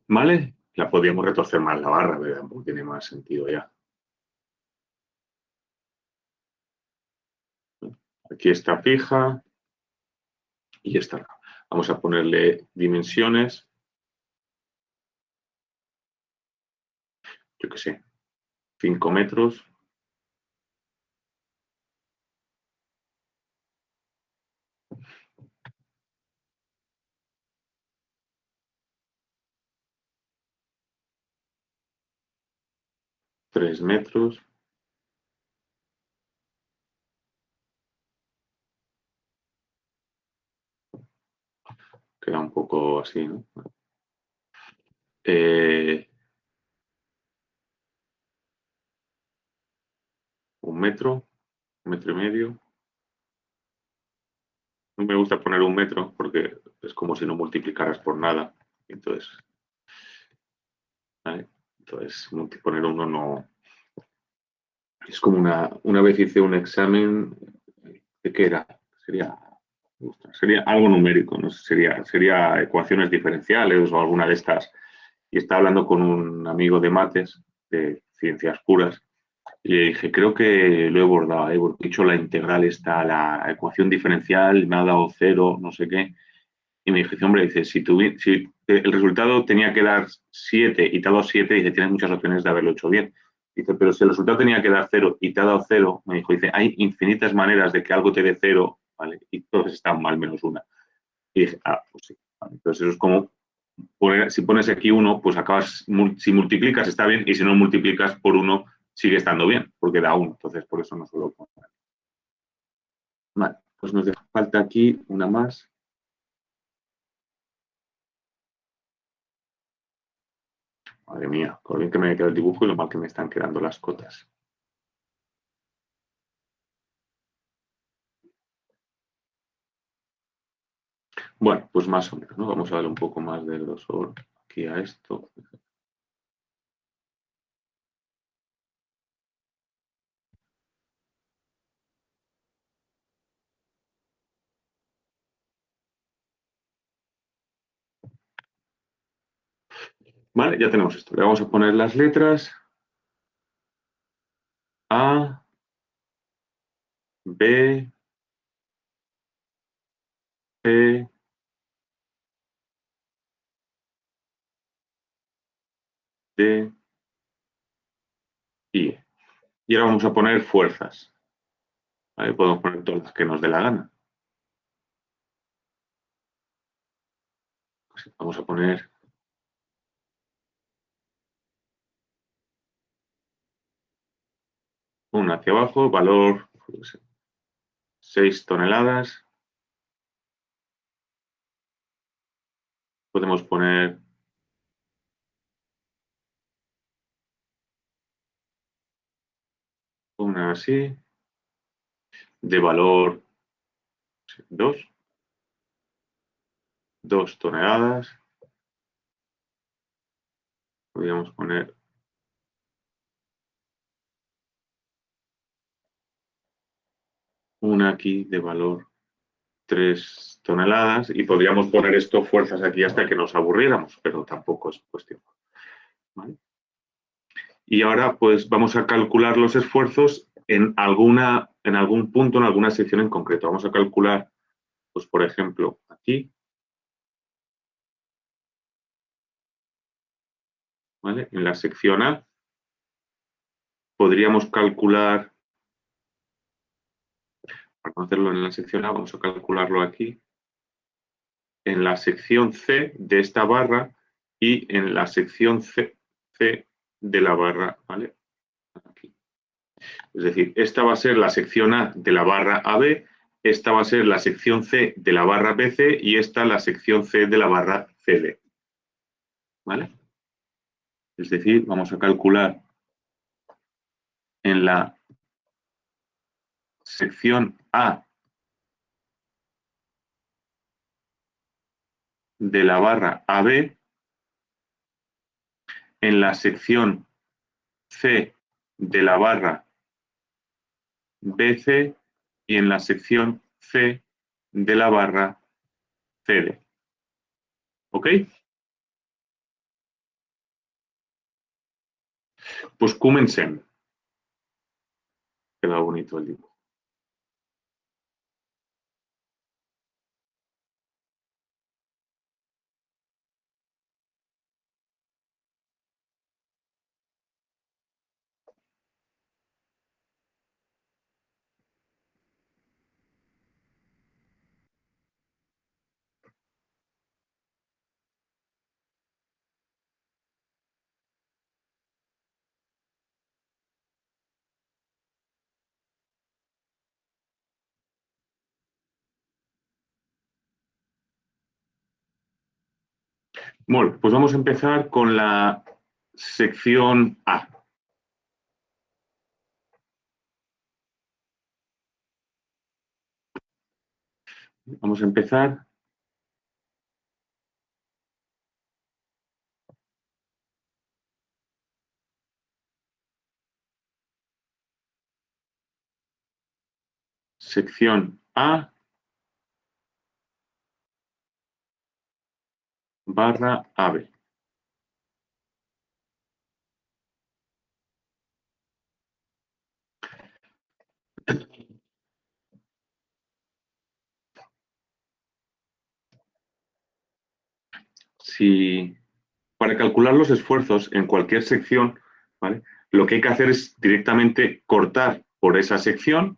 ¿Vale? La podríamos retorcer más la barra, pero tampoco tiene más sentido ya. Aquí está fija y está. Vamos a ponerle dimensiones. Yo qué sé, 5 metros. Tres metros. Queda un poco así, ¿no? Un metro y medio. No me gusta poner un metro porque es como si no multiplicaras por nada. Entonces, ¿vale? Entonces poner uno no... Es como una vez hice un examen, ¿de qué era? Sería algo numérico, ¿no? Sería ecuaciones diferenciales o alguna de estas. Y estaba hablando con un amigo de mates, de ciencias puras, y le dije, creo que lo he bordado, porque he hecho la integral esta, la ecuación diferencial, me ha dado cero, no sé qué. Y me dije, hombre, dice, si el resultado tenía que dar 7 y te ha dado 7, dice, tienes muchas opciones de haberlo hecho bien. Dice, pero si el resultado tenía que dar 0 y te ha dado 0, me dijo, dice, hay infinitas maneras de que algo te dé 0, ¿vale? Y todas están mal menos una. Y dije, pues sí. Vale. Entonces eso es como, si pones aquí 1, pues acabas, si multiplicas está bien, y si no multiplicas por 1, sigue estando bien, porque da 1. Entonces por eso no suelo poner. Vale, pues nos deja falta aquí una más. Madre mía, por bien que me queda el dibujo y lo mal que me están quedando las cotas. Bueno, pues más o menos, ¿no? Vamos a darle un poco más de grosor aquí a esto. Vale, ya tenemos esto. Le vamos a poner las letras A, B, C, D, I. Y ahora vamos a poner fuerzas. ¿Vale? Podemos poner todas las que nos dé la gana. Pues vamos a poner una hacia abajo, valor 6 toneladas. Podemos poner una así, de valor 2 toneladas. Podríamos poner una aquí de valor 3 toneladas y podríamos poner esto fuerzas aquí hasta que nos aburriéramos, pero tampoco es cuestión. ¿Vale? Y ahora pues vamos a calcular los esfuerzos en algún punto, en alguna sección en concreto. Vamos a calcular, pues por ejemplo, aquí. ¿Vale? En la sección A podríamos calcular, para no hacerlo en la sección A, vamos a calcularlo aquí, en la sección C de esta barra y en la sección C de la barra, ¿vale? Aquí. Es decir, esta va a ser la sección A de la barra AB, esta va a ser la sección C de la barra BC y esta la sección C de la barra CD. ¿Vale? Es decir, vamos a calcular en la sección A de la barra AB, en la sección C de la barra BC y en la sección C de la barra CD. ¿Ok? Pues comencem. Queda bonito el dibujo. Bueno, pues vamos a empezar con la sección A. Vamos a empezar. Sección A barra AB. Si para calcular los esfuerzos en cualquier sección, ¿vale? Lo que hay que hacer es directamente cortar por esa sección,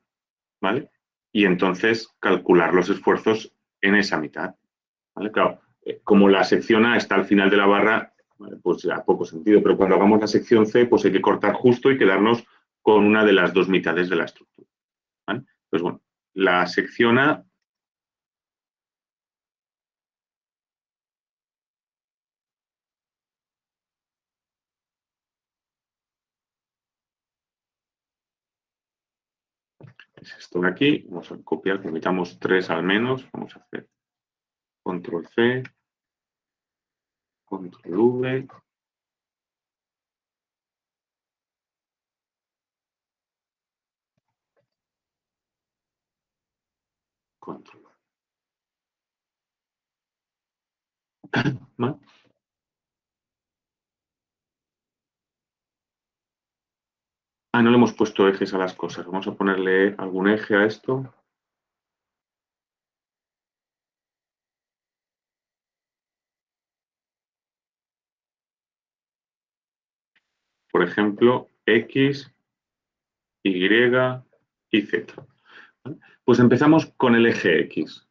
¿vale? Y entonces calcular los esfuerzos en esa mitad, ¿vale? Claro, como la sección A está al final de la barra, ¿vale? Pues ya poco sentido, pero cuando hagamos la sección C, pues hay que cortar justo y quedarnos con una de las dos mitades de la estructura, ¿vale? Pues bueno, la sección A es esto de aquí, vamos a copiar, necesitamos 3 al menos, vamos a hacer control C, control V, control V. ¿Vale? Ah, no le hemos puesto ejes a las cosas, vamos a ponerle algún eje a esto. Por ejemplo, X, Y y Z. ¿Vale? Pues empezamos con el eje X.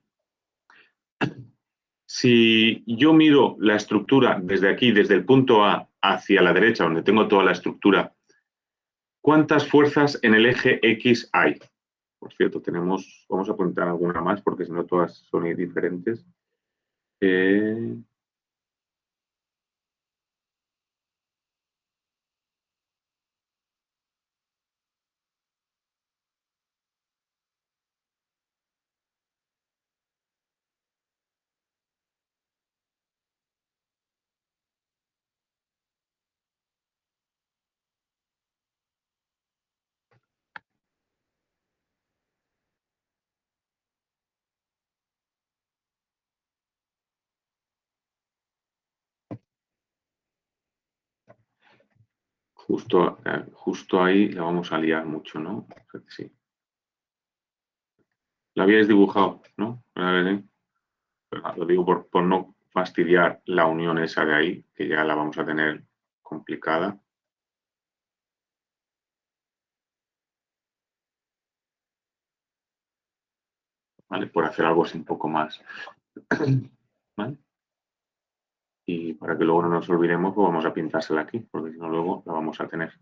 Si yo miro la estructura desde aquí, desde el punto A hacia la derecha, donde tengo toda la estructura, ¿cuántas fuerzas en el eje X hay? Por cierto, vamos a apuntar alguna más porque si no todas son diferentes. Justo ahí la vamos a liar mucho, ¿no? Sí. La habíais dibujado, ¿no? Lo digo por no fastidiar la unión esa de ahí, que ya la vamos a tener complicada. ¿Vale? Por hacer algo así un poco más. ¿Vale? Y para que luego no nos olvidemos, pues vamos a pintársela aquí, porque si no luego la vamos a tener.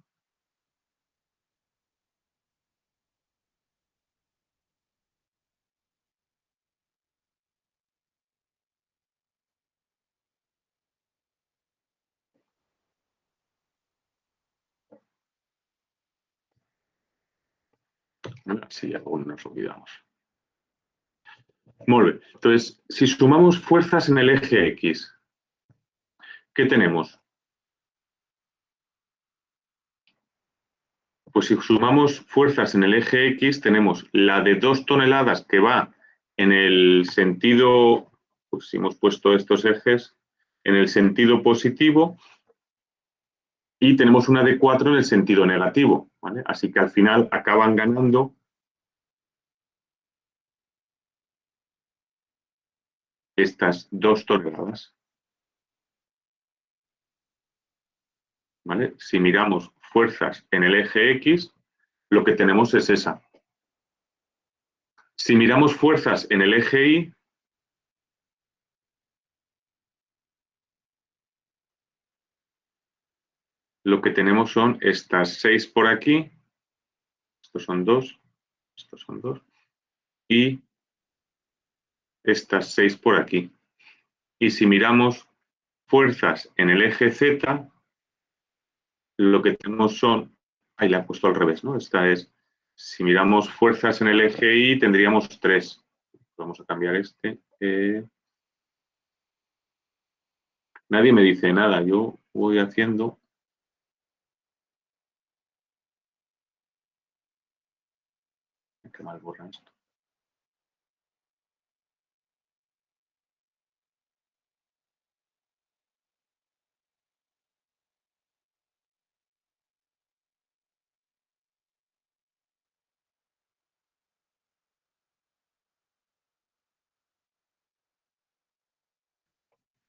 Sí, ya luego nos olvidamos. Muy bien. Entonces, si sumamos fuerzas en el eje X, ¿qué tenemos? Pues si sumamos fuerzas en el eje X, tenemos la de 2 toneladas que va en el sentido, pues si hemos puesto estos ejes, en el sentido positivo, y tenemos una de 4 en el sentido negativo, ¿vale? Así que al final acaban ganando estas 2 toneladas. ¿Vale? Si miramos fuerzas en el eje X, lo que tenemos es esa. Si miramos fuerzas en el eje Y, lo que tenemos son estas 6 por aquí, estos son 2, y estas 6 por aquí. Y si miramos fuerzas en el eje Z, lo que tenemos son, ahí la he puesto al revés, ¿no? Esta es, si miramos fuerzas en el eje Y, tendríamos 3. Vamos a cambiar este. Nadie me dice nada, yo voy haciendo. Qué mal borra esto.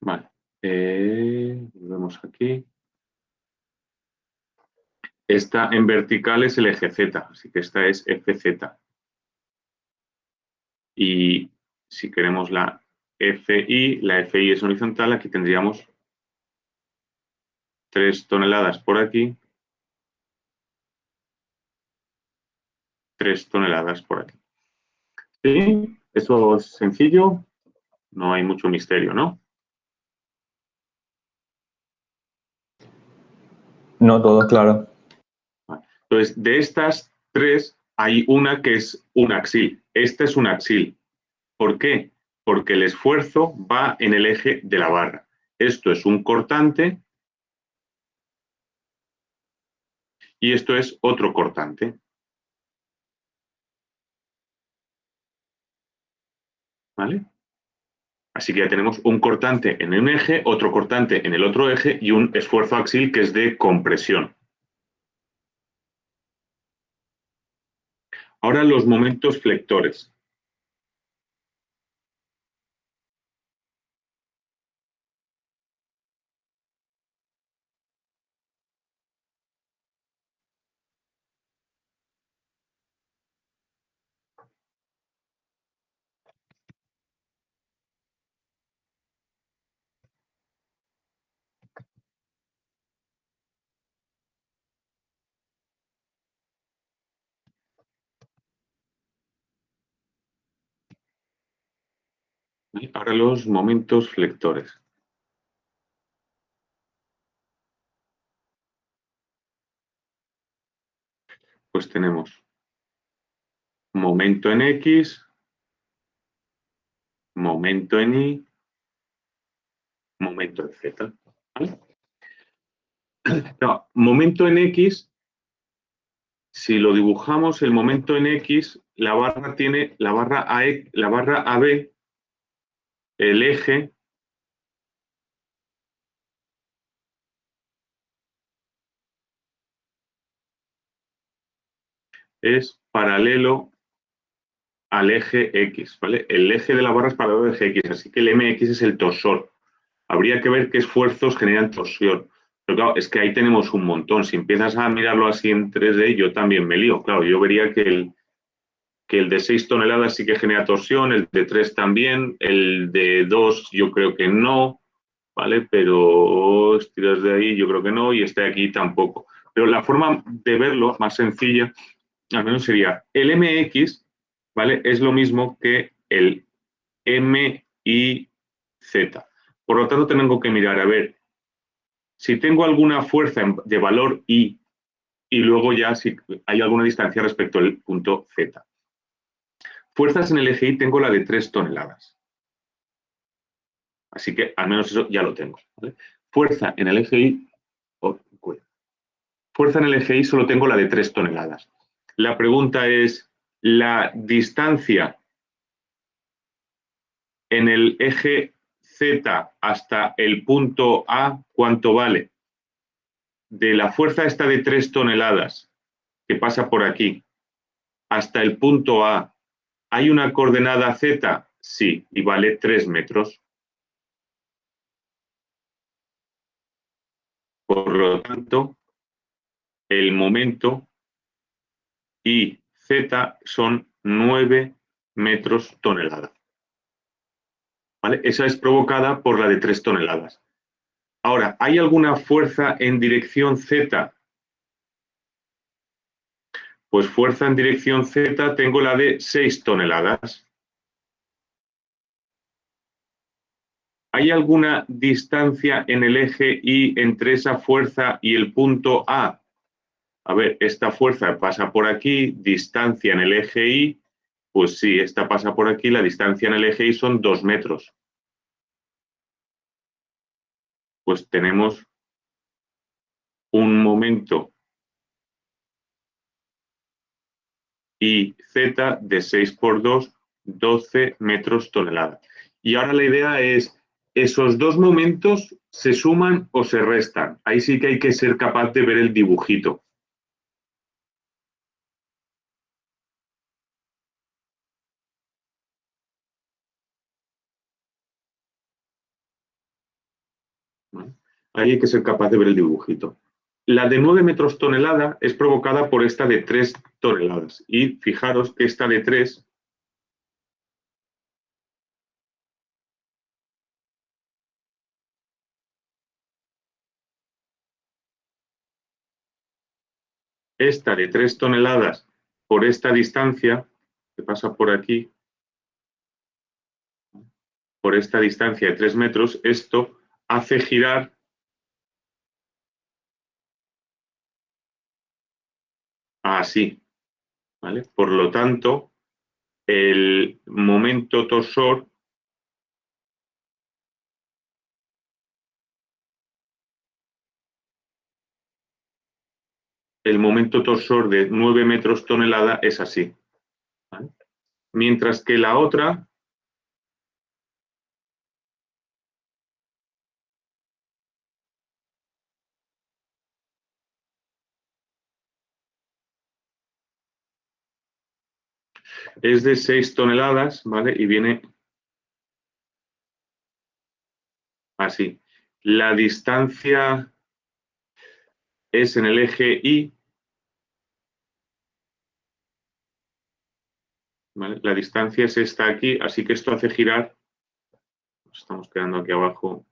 Vale. Volvemos aquí. Esta en vertical es el eje Z, así que esta es FZ. Y si queremos la FI es horizontal, aquí tendríamos 3 toneladas por aquí, 3 toneladas por aquí. ¿Sí? Eso es sencillo, no hay mucho misterio, ¿no? No todo, claro. Entonces, de estas 3, hay una que es un axil. Esta es un axil. ¿Por qué? Porque el esfuerzo va en el eje de la barra. Esto es un cortante y esto es otro cortante. ¿Vale? Así que ya tenemos un cortante en un eje, otro cortante en el otro eje y un esfuerzo axil que es de compresión. Ahora los momentos flectores. Ahora los momentos flectores. Pues tenemos momento en X, momento en Y, momento en Z. ¿Vale? No, momento en X, si lo dibujamos, el momento en X, la barra tiene la barra AB, el eje, es paralelo al eje X, ¿vale? El eje de la barra es paralelo al eje X, así que el MX es el torsor. Habría que ver qué esfuerzos generan torsión. Pero claro, es que ahí tenemos un montón. Si empiezas a mirarlo así en 3D, yo también me lío. Claro, yo vería que el de 6 toneladas sí que genera torsión, el de 3 también, el de 2 yo creo que no, ¿vale? Pero estiras de ahí yo creo que no y este de aquí tampoco. Pero la forma de verlo más sencilla, al menos sería el MX, ¿vale? Es lo mismo que el MIZ. Por lo tanto, tengo que mirar, a ver, si tengo alguna fuerza de valor I y luego ya si hay alguna distancia respecto al punto Z. Fuerzas en el eje Y tengo la de 3 toneladas. Así que al menos eso ya lo tengo, ¿vale? Fuerza en el eje Y, fuerza en el eje Y solo tengo la de 3 toneladas. La pregunta es, ¿la distancia en el eje Z hasta el punto A cuánto vale? De la fuerza esta de 3 toneladas que pasa por aquí hasta el punto A, ¿hay una coordenada Z? Sí, y vale 3 metros. Por lo tanto, el momento y Z son 9 metros tonelada. ¿Vale? Esa es provocada por la de 3 toneladas. Ahora, ¿hay alguna fuerza en dirección Z? Pues fuerza en dirección Z tengo la de 6 toneladas. ¿Hay alguna distancia en el eje Y entre esa fuerza y el punto A? A ver, esta fuerza pasa por aquí, distancia en el eje Y, pues sí, esta pasa por aquí, la distancia en el eje Y son 2 metros. Pues tenemos un momento y Z de 6 por 2, 12 metros tonelada. Y ahora la idea es, ¿esos dos momentos se suman o se restan? Ahí sí que hay que ser capaz de ver el dibujito. ¿Vale? Ahí hay que ser capaz de ver el dibujito. La de 9 metros tonelada es provocada por esta de 3 toneladas. Y fijaros que esta de 3 toneladas por esta distancia, que pasa por aquí, por esta distancia de 3 metros, esto hace girar así, ¿vale? Por lo tanto, el momento torsor de 9 metros tonelada es así, ¿vale? Mientras que la otra es de 6 toneladas, ¿vale? Y viene así. La distancia es en el eje Y, ¿vale? La distancia es esta aquí, así que esto hace girar. Nos estamos quedando aquí abajo.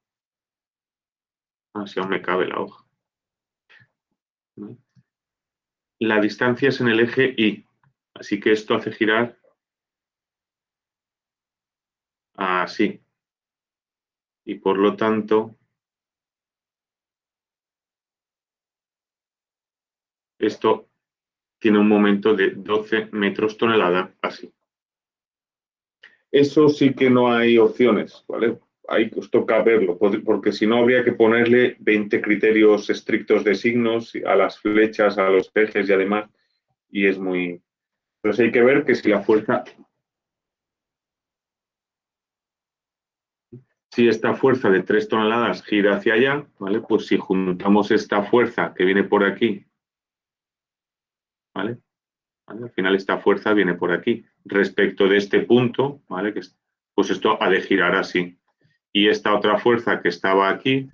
Ah, si aún me cabe la hoja. ¿Vale? La distancia es en el eje Y, así que esto hace girar así. Y por lo tanto, esto tiene un momento de 12 metros tonelada, así. Eso sí que no hay opciones, ¿vale? Ahí os toca verlo, porque si no habría que ponerle 20 criterios estrictos de signos a las flechas, a los ejes y además, y es muy... Entonces hay que ver que si la fuerza... Si esta fuerza de 3 toneladas gira hacia allá, ¿vale? Pues si juntamos esta fuerza que viene por aquí, ¿vale? ¿vale? Al final esta fuerza viene por aquí. Respecto de este punto, ¿vale? Pues esto ha de girar así. Y esta otra fuerza que estaba aquí,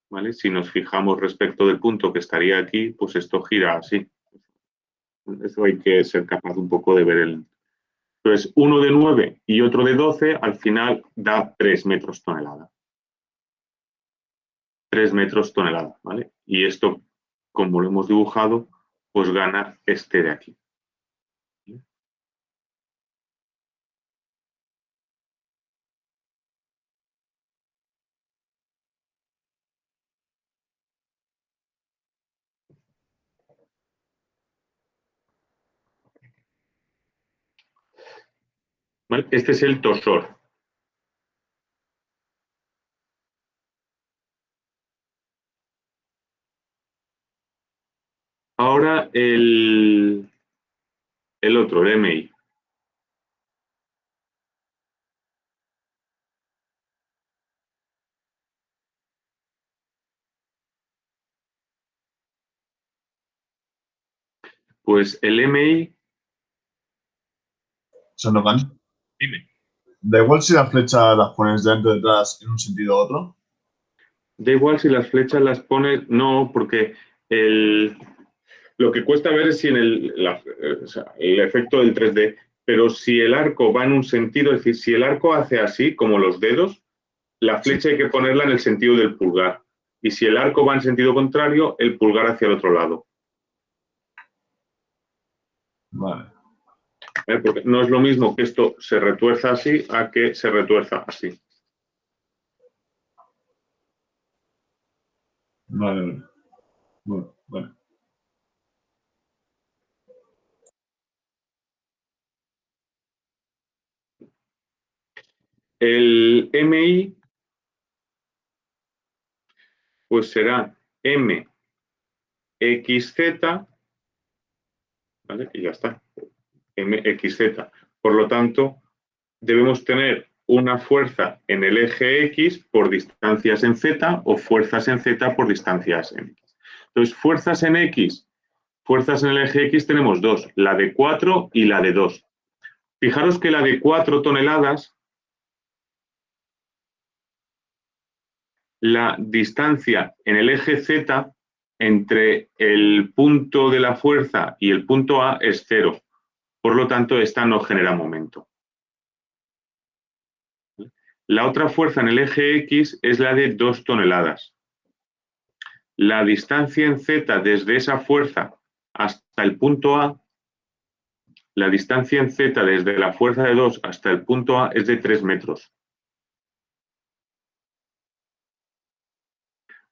¿vale? Si nos fijamos respecto del punto que estaría aquí, pues esto gira así. Eso hay que ser capaz un poco de ver el... Entonces, uno de 9 y otro de 12, al final da 3 metros tonelada. 3 metros tonelada, ¿vale? Y esto, como lo hemos dibujado, pues gana este de aquí. ¿Vale? Este es el tosor. Ahora el otro, el MI. Pues el MI... Sandokan, Dime. ¿da igual si las flechas las pones delante o detrás en un sentido u otro? Da igual si las flechas las pones... No, porque lo que cuesta ver es si en o sea, el efecto del 3D, pero si el arco va en un sentido, es decir, si el arco hace así, como los dedos, la flecha hay que ponerla en el sentido del pulgar. Y si el arco va en sentido contrario, el pulgar hacia el otro lado. Vale. Porque no es lo mismo que esto se retuerza así a que se retuerza así. Vale. Bueno, bueno. El MI pues será MXZ, ¿vale? Y ya está. MXZ. Por lo tanto, debemos tener una fuerza en el eje X por distancias en Z o fuerzas en Z por distancias en X. Entonces, fuerzas en X, fuerzas en el eje X tenemos dos, la de 4 y la de 2. Fijaros que la de 4 toneladas, la distancia en el eje Z entre el punto de la fuerza y el punto A es 0. Por lo tanto, esta no genera momento. La otra fuerza en el eje X es la de 2 toneladas. La distancia en Z desde esa fuerza hasta el punto A, la distancia en Z desde la fuerza de 2 hasta el punto A es de 3 metros.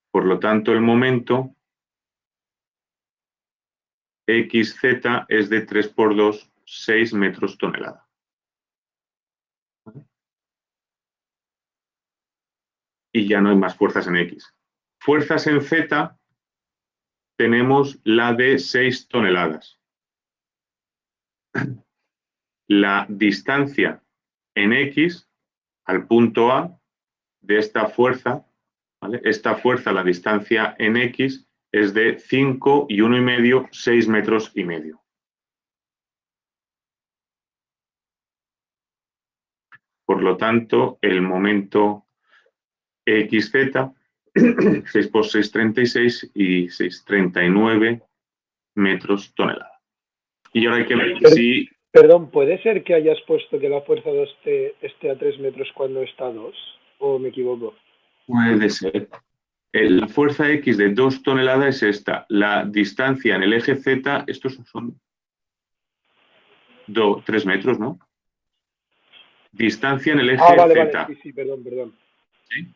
Por lo tanto, el momento XZ es de 3 por 2, 6 metros tonelada. Y ya no hay más fuerzas en X. Fuerzas en Z tenemos la de 6 toneladas. La distancia en X al punto A de esta fuerza, ¿vale? Esta fuerza, la distancia en X, es de 5 y 1,5, 6 metros y medio. Por lo tanto, el momento XZ, 6 por 6, 36 y 6, 39 metros tonelada. Y ahora hay que ver si... Perdón, ¿puede ser que hayas puesto que la fuerza 2 esté a 3 metros cuando está a 2? ¿O me equivoco? Puede ser. La fuerza X de 2 toneladas es esta. La distancia en el eje Z, estos son 3 metros, ¿no? Distancia en el eje vale, Z. vale, sí, perdón. ¿Sí?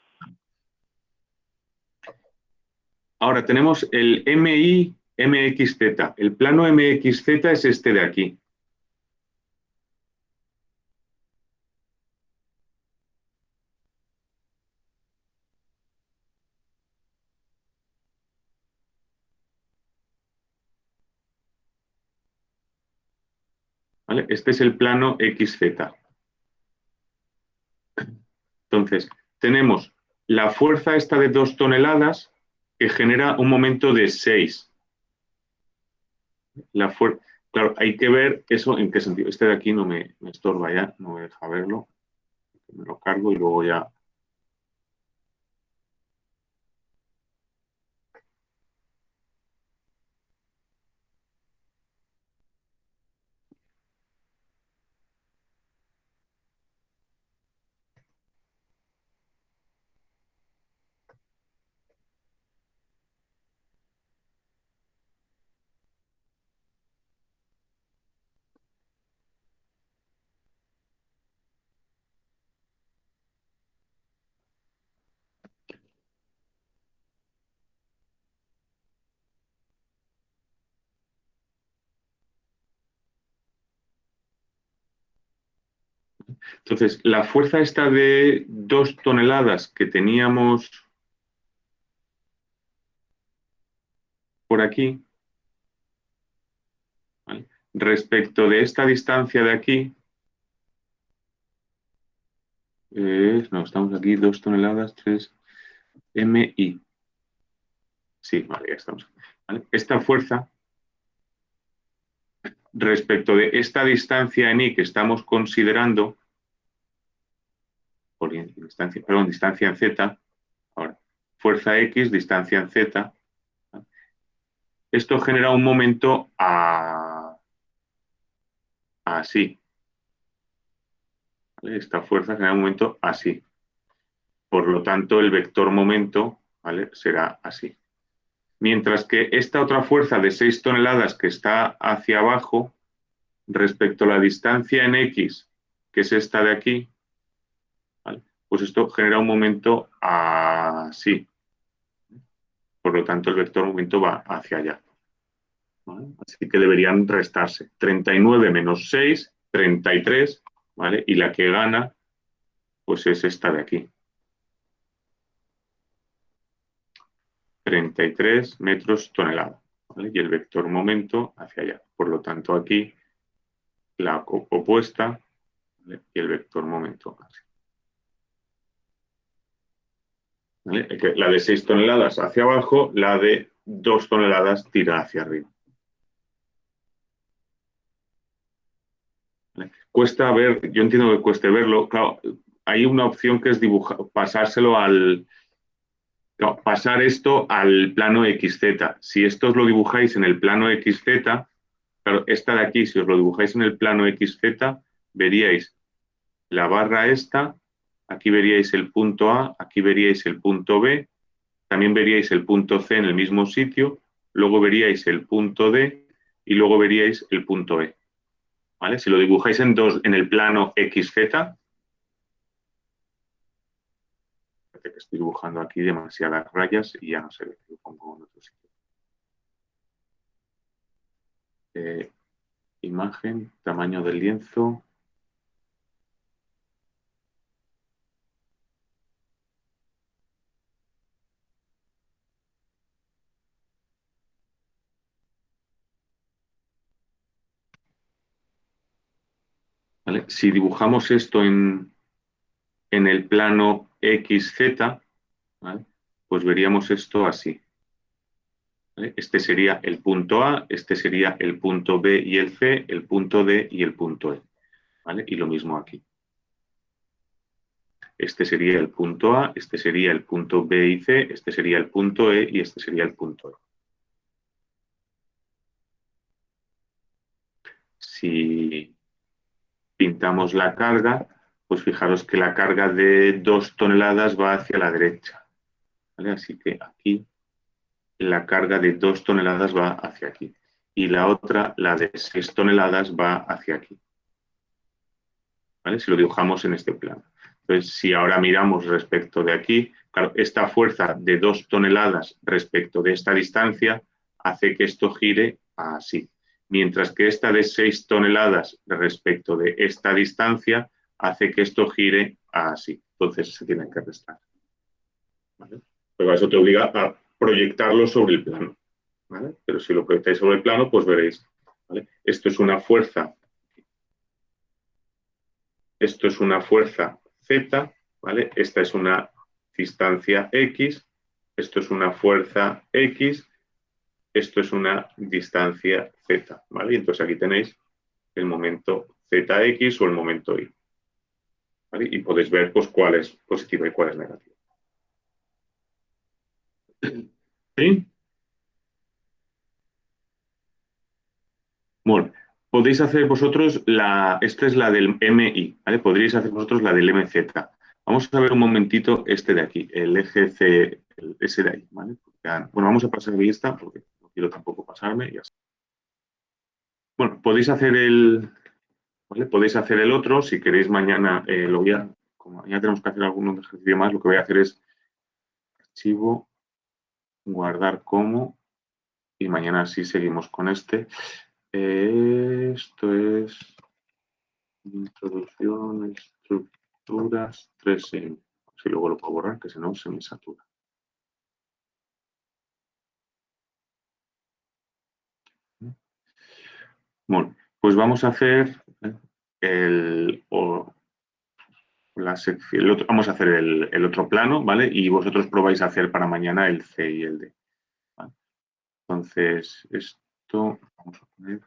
Ahora tenemos el MI, MXZ. El plano MXZ es este de aquí. ¿Vale? Este es el plano XZ. Entonces, tenemos la fuerza esta de 2 toneladas que genera un momento de 6. Claro, hay que ver eso en qué sentido. Este de aquí no me estorba ya, no me deja verlo. Me lo cargo y luego ya. Entonces, la fuerza esta de 2 toneladas que teníamos por aquí, ¿vale? Respecto de esta distancia de aquí, no, estamos aquí, 2 toneladas, 3 MI. Sí, vale, ya estamos. ¿Vale? Esta fuerza, respecto de esta distancia en I que estamos considerando, distancia en Z, ahora, fuerza X, distancia en Z, ¿vale? Esto genera un momento así. ¿Vale? Esta fuerza genera un momento así. Por lo tanto, el vector momento, ¿vale?, será así. Mientras que esta otra fuerza de 6 toneladas que está hacia abajo, respecto a la distancia en X, que es esta de aquí, ¿vale?, pues esto genera un momento así. Por lo tanto, el vector momento va hacia allá. ¿Vale? Así que deberían restarse. 39 menos 6, 33, ¿vale? Y la que gana, pues es esta de aquí. 33 metros tonelada, ¿vale? Y el vector momento hacia allá. Por lo tanto, aquí la opuesta, ¿vale?, y el vector momento hacia. ¿Vale? La de 6 toneladas hacia abajo, la de 2 toneladas tira hacia arriba. ¿Vale? Cuesta ver, yo entiendo que cueste verlo. Claro, hay una opción que es pasárselo pasar esto al plano XZ. Si esto os lo dibujáis en el plano XZ, claro, esta de aquí, si os lo dibujáis en el plano XZ, veríais la barra esta, aquí veríais el punto A, aquí veríais el punto B, también veríais el punto C en el mismo sitio, luego veríais el punto D y luego veríais el punto E. ¿Vale? Si lo dibujáis en el plano XZ, que estoy dibujando aquí demasiadas rayas y ya no se ve, lo pongo en otro sitio. Imagen, tamaño del lienzo. ¿Vale? Si dibujamos esto en el plano XZ, ¿vale?, pues veríamos esto así. ¿Vale? Este sería el punto A, este sería el punto B y el C, el punto D y el punto E. ¿Vale? Y lo mismo aquí. Este sería el punto A, este sería el punto B y C, este sería el punto E y este sería el punto E. Si pintamos la carga, pues fijaros que la carga de 2 toneladas va hacia la derecha. ¿Vale? Así que aquí la carga de 2 toneladas va hacia aquí. Y la otra, la de 6 toneladas, va hacia aquí. ¿Vale? Si lo dibujamos en este plano. Entonces, si ahora miramos respecto de aquí, claro, esta fuerza de 2 toneladas respecto de esta distancia hace que esto gire así. Mientras que esta de 6 toneladas respecto de esta distancia hace que esto gire así. Entonces se tienen que restar. ¿Vale? Pero eso te obliga a proyectarlo sobre el plano. ¿Vale? Pero si lo proyectáis sobre el plano, pues veréis. ¿Vale? Esto es una fuerza. Esto es una fuerza Z, ¿vale? Esta es una distancia X, esto es una fuerza X, esto es una distancia z, ¿vale? Y entonces aquí tenéis el momento zx o el momento y, ¿vale? Y podéis ver pues, cuál es positiva y cuál es negativa. ¿Sí? Bueno, podéis hacer vosotros esta es la del MI, ¿vale? Podríais hacer vosotros la del MZ. Vamos a ver un momentito este de aquí, el eje C, ese de ahí, ¿vale? Bueno, vamos a pasar esta porque no quiero tampoco pasarme. Ya está. Bueno, podéis hacer ¿vale? Podéis hacer el otro, si queréis mañana, como mañana tenemos que hacer algún ejercicio más, lo que voy a hacer es archivo, guardar como, y mañana sí seguimos con este. Esto es introducción, estructuras, 3M. Si luego lo puedo borrar, que si no se me satura. Bueno, pues vamos a hacer la sección, vamos a hacer el otro plano, ¿vale? Y vosotros probáis a hacer para mañana el C y el D. ¿Vale? Entonces, esto vamos a poner.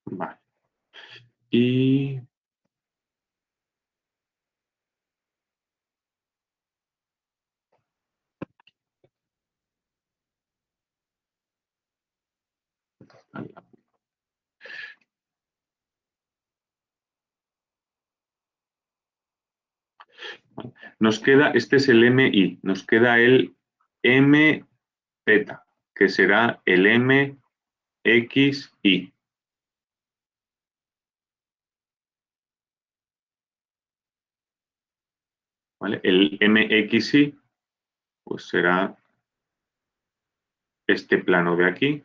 Vale. Y nos queda, este es el MI, nos queda el MZ, que será el MXI. ¿Vale? El MXI pues será este plano de aquí.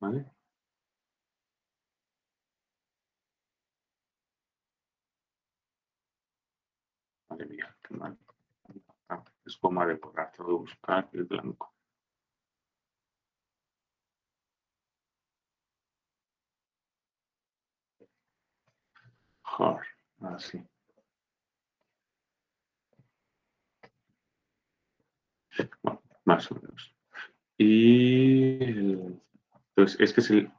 ¿Vale? Madre mía, qué mal. Es como de borrar, tengo que buscar el blanco. Joder, así. Bueno, más o menos. Entonces, este es el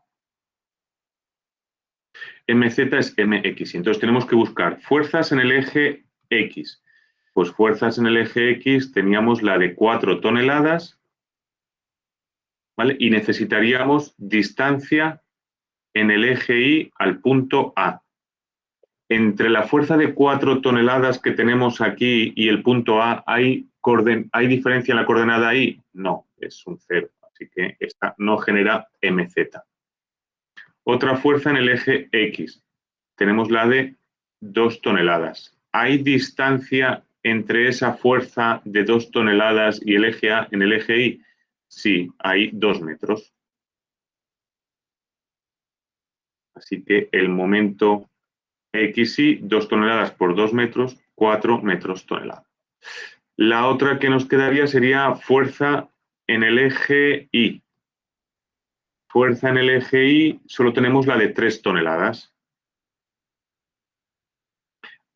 MZ es MX. Entonces tenemos que buscar fuerzas en el eje X. Pues fuerzas en el eje X teníamos la de 4 toneladas, ¿vale? Y necesitaríamos distancia en el eje Y al punto A. Entre la fuerza de 4 toneladas que tenemos aquí y el punto A, ¿hay diferencia en la coordenada Y? No, es un 0. Así que esta no genera MZ. Otra fuerza en el eje X. Tenemos la de 2 toneladas. ¿Hay distancia entre esa fuerza de 2 toneladas y el eje A en el eje Y? Sí, hay 2 metros. Así que el momento XY, 2 toneladas por 2 metros, 4 metros tonelada. La otra que nos quedaría sería fuerza en el eje Y. Fuerza en el eje Y, solo tenemos la de 3 toneladas.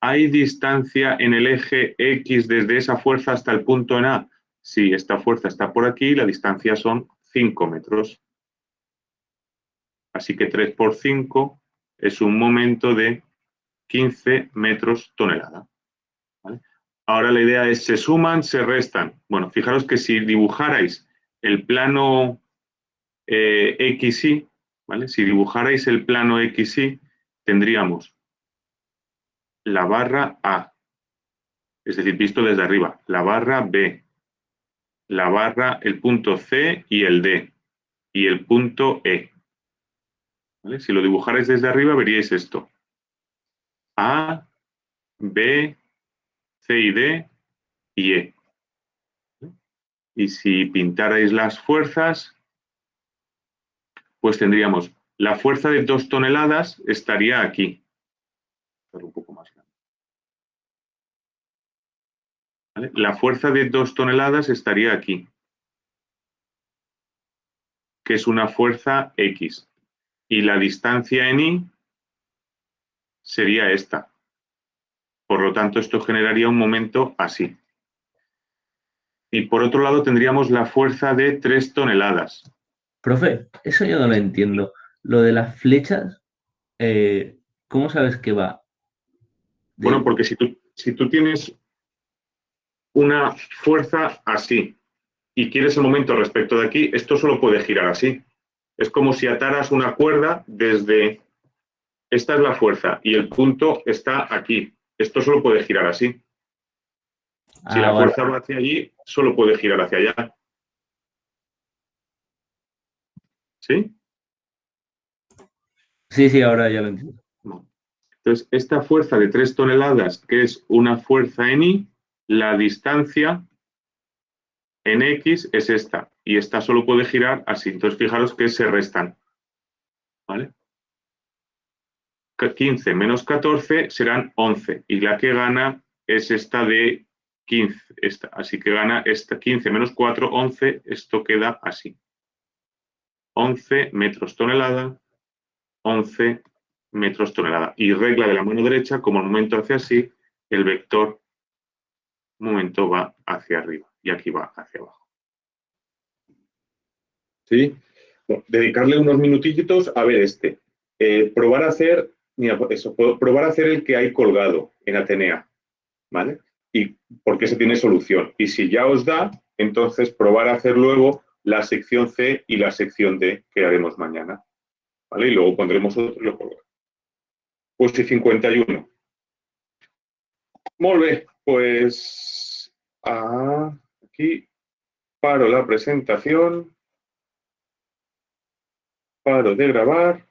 ¿Hay distancia en el eje X desde esa fuerza hasta el punto en A? Sí, esta fuerza está por aquí y la distancia son 5 metros. Así que 3 por 5 es un momento de 15 metros tonelada. ¿Vale? Ahora la idea es, ¿se suman, se restan? Bueno, fijaros que si dibujarais el plano XY, ¿vale? Si dibujarais el plano XY, tendríamos la barra A, es decir, visto desde arriba, la barra B, la barra, el punto C y el D, y el punto E. ¿Vale? Si lo dibujarais desde arriba, veríais esto. A, B, C y D y E. Y si pintarais las fuerzas, pues tendríamos La fuerza de 2 toneladas estaría aquí. Un poco más grande. ¿Vale? La fuerza de 2 toneladas estaría aquí, que es una fuerza X. Y la distancia en Y sería esta. Por lo tanto, esto generaría un momento así. Y por otro lado tendríamos la fuerza de 3 toneladas. Profe, eso yo no lo entiendo. Lo de las flechas, ¿cómo sabes que va? Bueno, porque si tú tienes una fuerza así y quieres el momento respecto de aquí, esto solo puede girar así. Es como si ataras una cuerda desde... Esta es la fuerza y el punto está aquí. Esto solo puede girar así. Si la vale. fuerza va hacia allí, solo puede girar hacia allá. ¿Sí? Sí, ahora ya lo entiendo. No. Entonces, esta fuerza de 3 toneladas, que es una fuerza en Y, la distancia en X es esta. Y esta solo puede girar así. Entonces, fijaros que se restan. ¿Vale? 15 menos 14 serán 11. Y la que gana es esta de 15. Esta. Así que gana esta 15 menos 4, 11. Esto queda así. 11 metros tonelada, 11 metros tonelada. Y regla de la mano derecha, como el momento hace así, el vector momento va hacia arriba y aquí va hacia abajo. ¿Sí? Bueno, dedicarle unos minutitos a ver este. Probar a hacer, mira, eso, probar a hacer el que hay colgado en Atenea, ¿vale? Y porque se tiene solución. Y si ya os da, entonces probar a hacer luego la sección C y la sección D que haremos mañana, ¿vale? Y luego pondremos otro y lo colgamos. Pues y 51. Molt bé, pues aquí paro la presentación, paro de grabar.